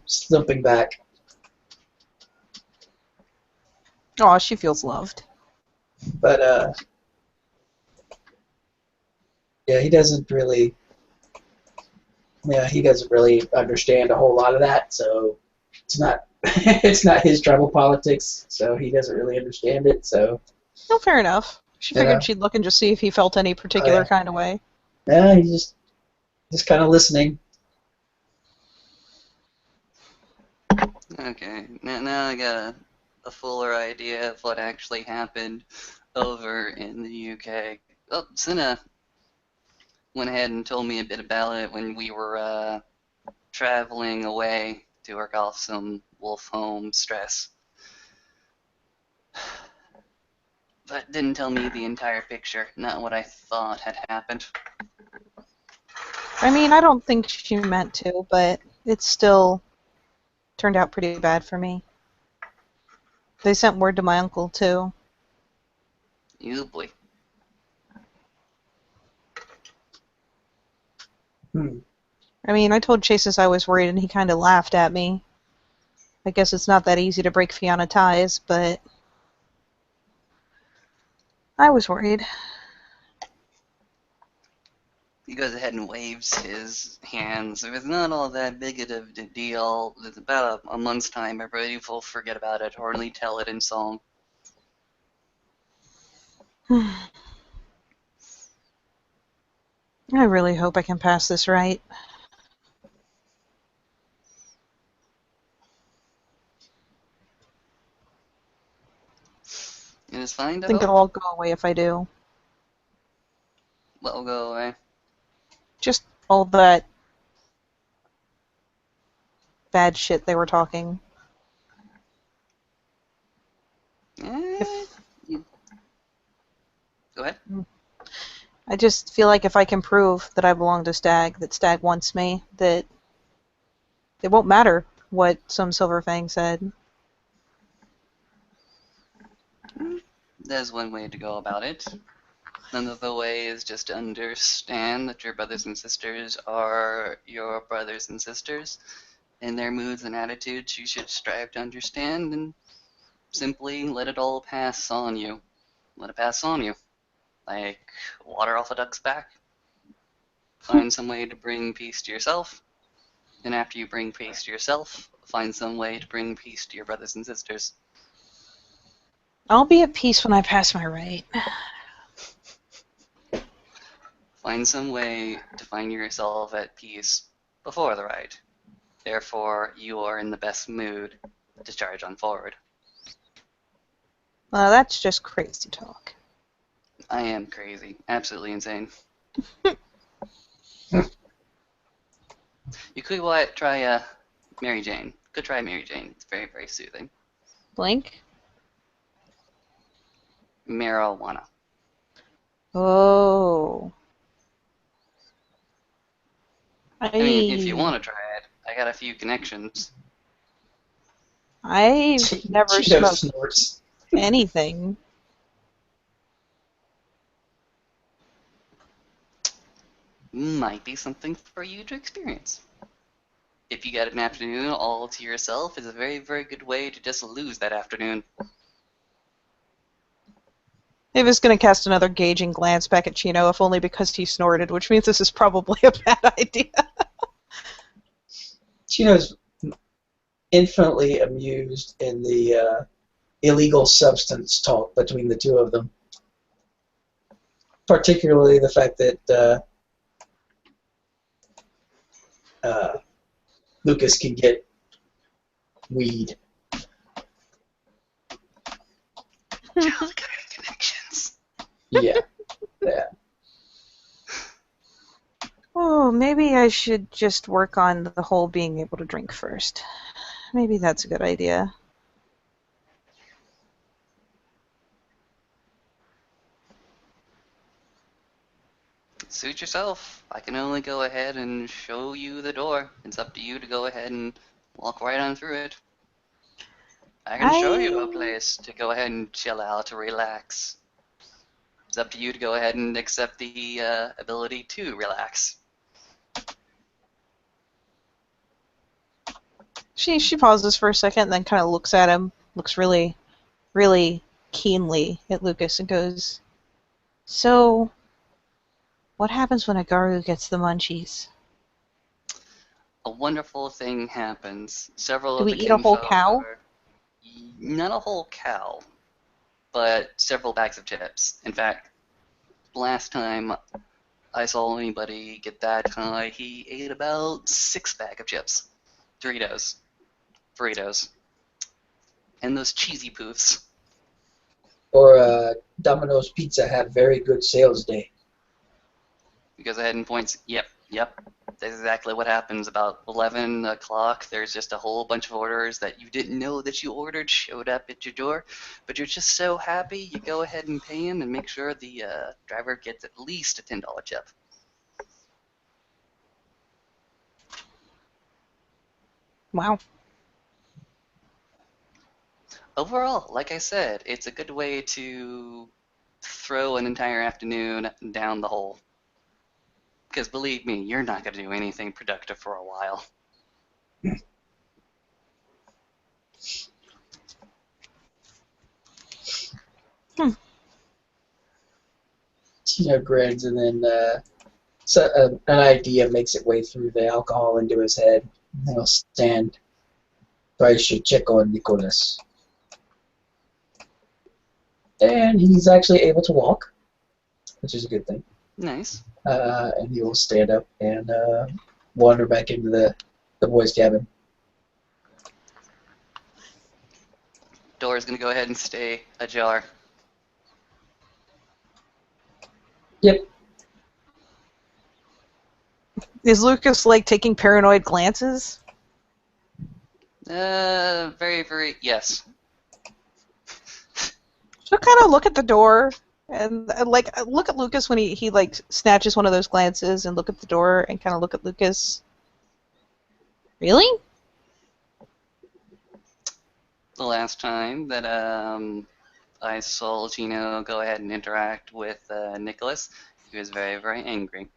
slumping back. Aw, she feels loved. But yeah, he doesn't really understand a whole lot of that, so it's not it's not his tribal politics, so he doesn't really understand it. So No, fair enough. She figured she'd look and just see if he felt any particular kind of way. yeah, he's just kind of listening. Okay, now I got a fuller idea of what actually happened over in the UK. Well, Cinna went ahead and told me a bit about it when we were traveling away to work off some wolf home stress. But didn't tell me the entire picture, not what I thought had happened. I mean, I don't think she meant to, but it still turned out pretty bad for me. They sent word to my uncle, too. Usually. I mean, I told Chases I was worried, and he kind of laughed at me. I guess it's not that easy to break Fianna ties, but I was worried. He goes ahead and waves his hands. It was not all that big of a deal. It's about a month's time. Everybody will forget about it or only tell it in song. I really hope I can pass this right. It is fine to I think hope. it'll all go away if I do. What will go away? Just all that bad shit they were talking. Go ahead. I just feel like if I can prove that I belong to Stag, that Stag wants me, that it won't matter what some Silverfang said. There's one way to go about it. Another way is just to understand that your brothers and sisters are your brothers and sisters, and their moods and attitudes you should strive to understand, and simply let it all pass on you. Let it pass on you. Like water off a duck's back. Find some way to bring peace to yourself, and after you bring peace to yourself, find some way to bring peace to your brothers and sisters. I'll be at peace when I pass my rite. Find some way to find yourself at peace before the rite. Therefore, you are in the best mood to charge on forward. Well, that's just crazy talk. I am crazy. Absolutely insane. You could try Mary Jane. Could try Mary Jane. It's very, very soothing. Blink? Marijuana. Oh. I mean, if you want to try it, I got a few connections. I've never Cheeto smoked snorts. anything. Might be something for you to experience. If you get an afternoon all to yourself, it's a very, very good way to just lose that afternoon. Ava's going to cast another gauging glance back at Chino, if only because he snorted, which means this is probably a bad idea. Cheeto's infinitely amused in the illegal substance talk between the two of them. Particularly the fact that Lucas can get weed. Kind of connections. Yeah. Yeah. Oh, maybe I should just work on the whole being able to drink first. Maybe that's a good idea. Suit yourself. I can only go ahead and show you the door. It's up to you to go ahead and walk right on through it. I can show you a place to go ahead and chill out, to relax. It's up to you to go ahead and accept the ability to relax. She pauses for a second and then kind of looks at him, looks really, really keenly at Lucas and goes, "So, what happens when a Garou gets the munchies? A wonderful thing happens. Several Do of we the eat a whole kinfolk cow?" not a whole cow, but several bags of chips. In fact, last time I saw anybody get that high, he ate about 6 bags of chips. Burritos, and those cheesy poofs. Or Domino's Pizza have very good sales day. He goes ahead and points, yep, that's exactly what happens. About 11 o'clock, there's just a whole bunch of orders that you didn't know that you ordered showed up at your door, but you're just so happy, you go ahead and pay him and make sure the driver gets at least a $10 chip. Wow. Overall, like I said, it's a good way to throw an entire afternoon down the hole. Because believe me, you're not going to do anything productive for a while. Cheeto grins, and then an idea makes its way through the alcohol into his head. He'll stand. I should check on Nicholas. And he's actually able to walk, which is a good thing. Nice. And he will stand up and wander back into the boys' cabin. Door's going to go ahead and stay ajar. Yep. Is Lucas, like, taking paranoid glances? Very, very, yes. She'll kind of look at the door and like look at Lucas when he like snatches one of those glances and look at the door and kind of look at Lucas. Really? The last time that I saw Gino go ahead and interact with Nicholas, he was very, very angry.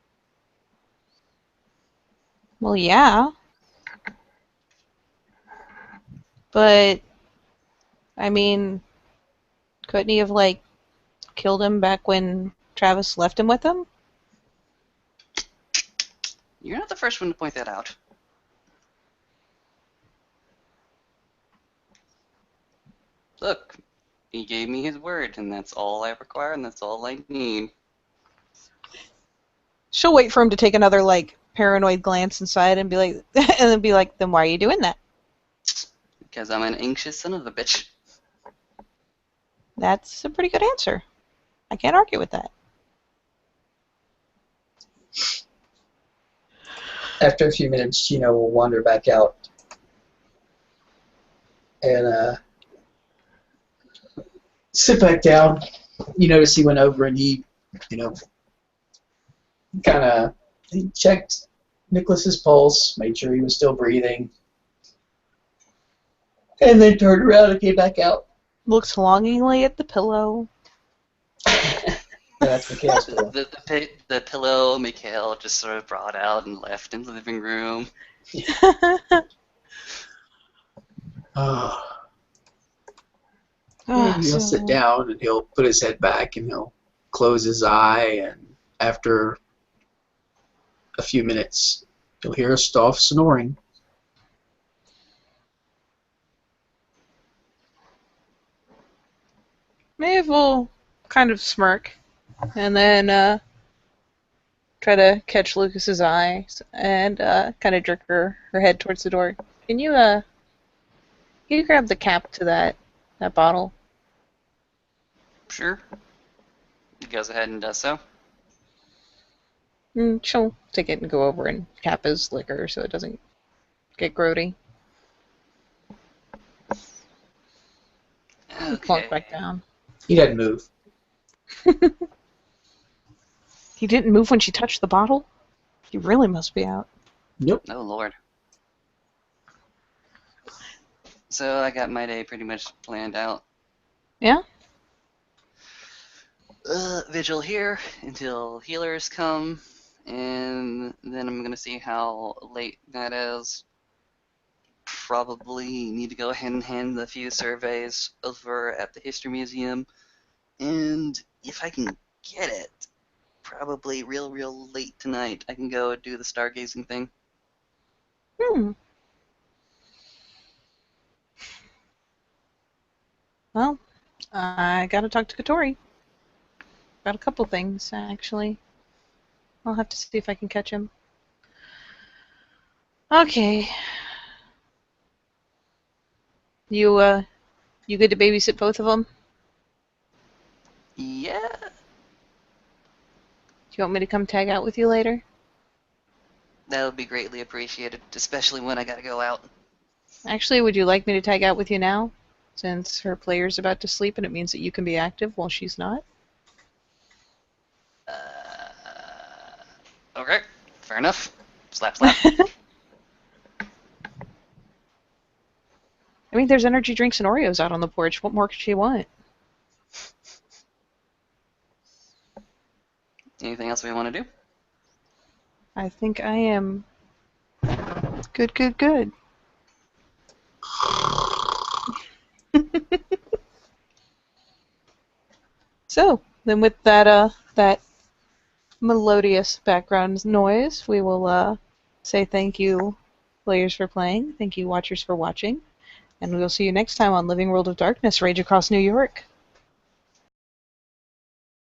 Well, yeah. But I mean, couldn't he have like killed him back when Travis left him with him? You're not the first one to point that out. Look, He gave me his word, and that's all I require, and that's all I need. She'll wait for him to take another like paranoid glance inside and be like, and then be like, then why are you doing that? Because I'm an anxious son of a bitch. That's a pretty good answer. I can't argue with that. After a few minutes, Chino will wander back out and sit back down. You notice he went over and he, kind of checked Nicholas's pulse, made sure he was still breathing, and then turned around and came back out. Looks longingly at the pillow. That's Mikhail's pillow. The pillow Mikhail just sort of brought out and left in the living room. He'll sit down and he'll put his head back and he'll close his eye, and after a few minutes you'll hear a soft snoring. Maebh will kind of smirk and then try to catch Lucas's eyes and kind of jerk her head towards the door. Can you grab the cap to that bottle? Sure. He goes ahead and does so. She'll take it and go over and cap his liquor so it doesn't get grody. Plunk Okay. back down. He doesn't move. He didn't move when she touched the bottle? He really must be out. Nope. Oh, Lord. So I got my day pretty much planned out. Yeah? Vigil here until healers come, and then I'm gonna see how late that is. Probably need to go ahead and hand a few surveys over at the History Museum, and if I can get it, probably real late tonight, I can go do the stargazing thing. Well, I gotta talk to Katori. About a couple things, actually. I'll have to see if I can catch him. Okay. You good to babysit both of them? Yeah. Do you want me to come tag out with you later? That would be greatly appreciated, especially when I gotta go out. Actually, would you like me to tag out with you now? Since her player's about to sleep and it means that you can be active while she's not? Okay, fair enough. Slap, slap. I mean, there's energy drinks and Oreos out on the porch. What more could she want? Anything else we want to do? I think I am good. So, then with that that melodious background noise, we will say thank you, players, for playing. Thank you, watchers, for watching. And we will see you next time on Living World of Darkness, Rage Across New York.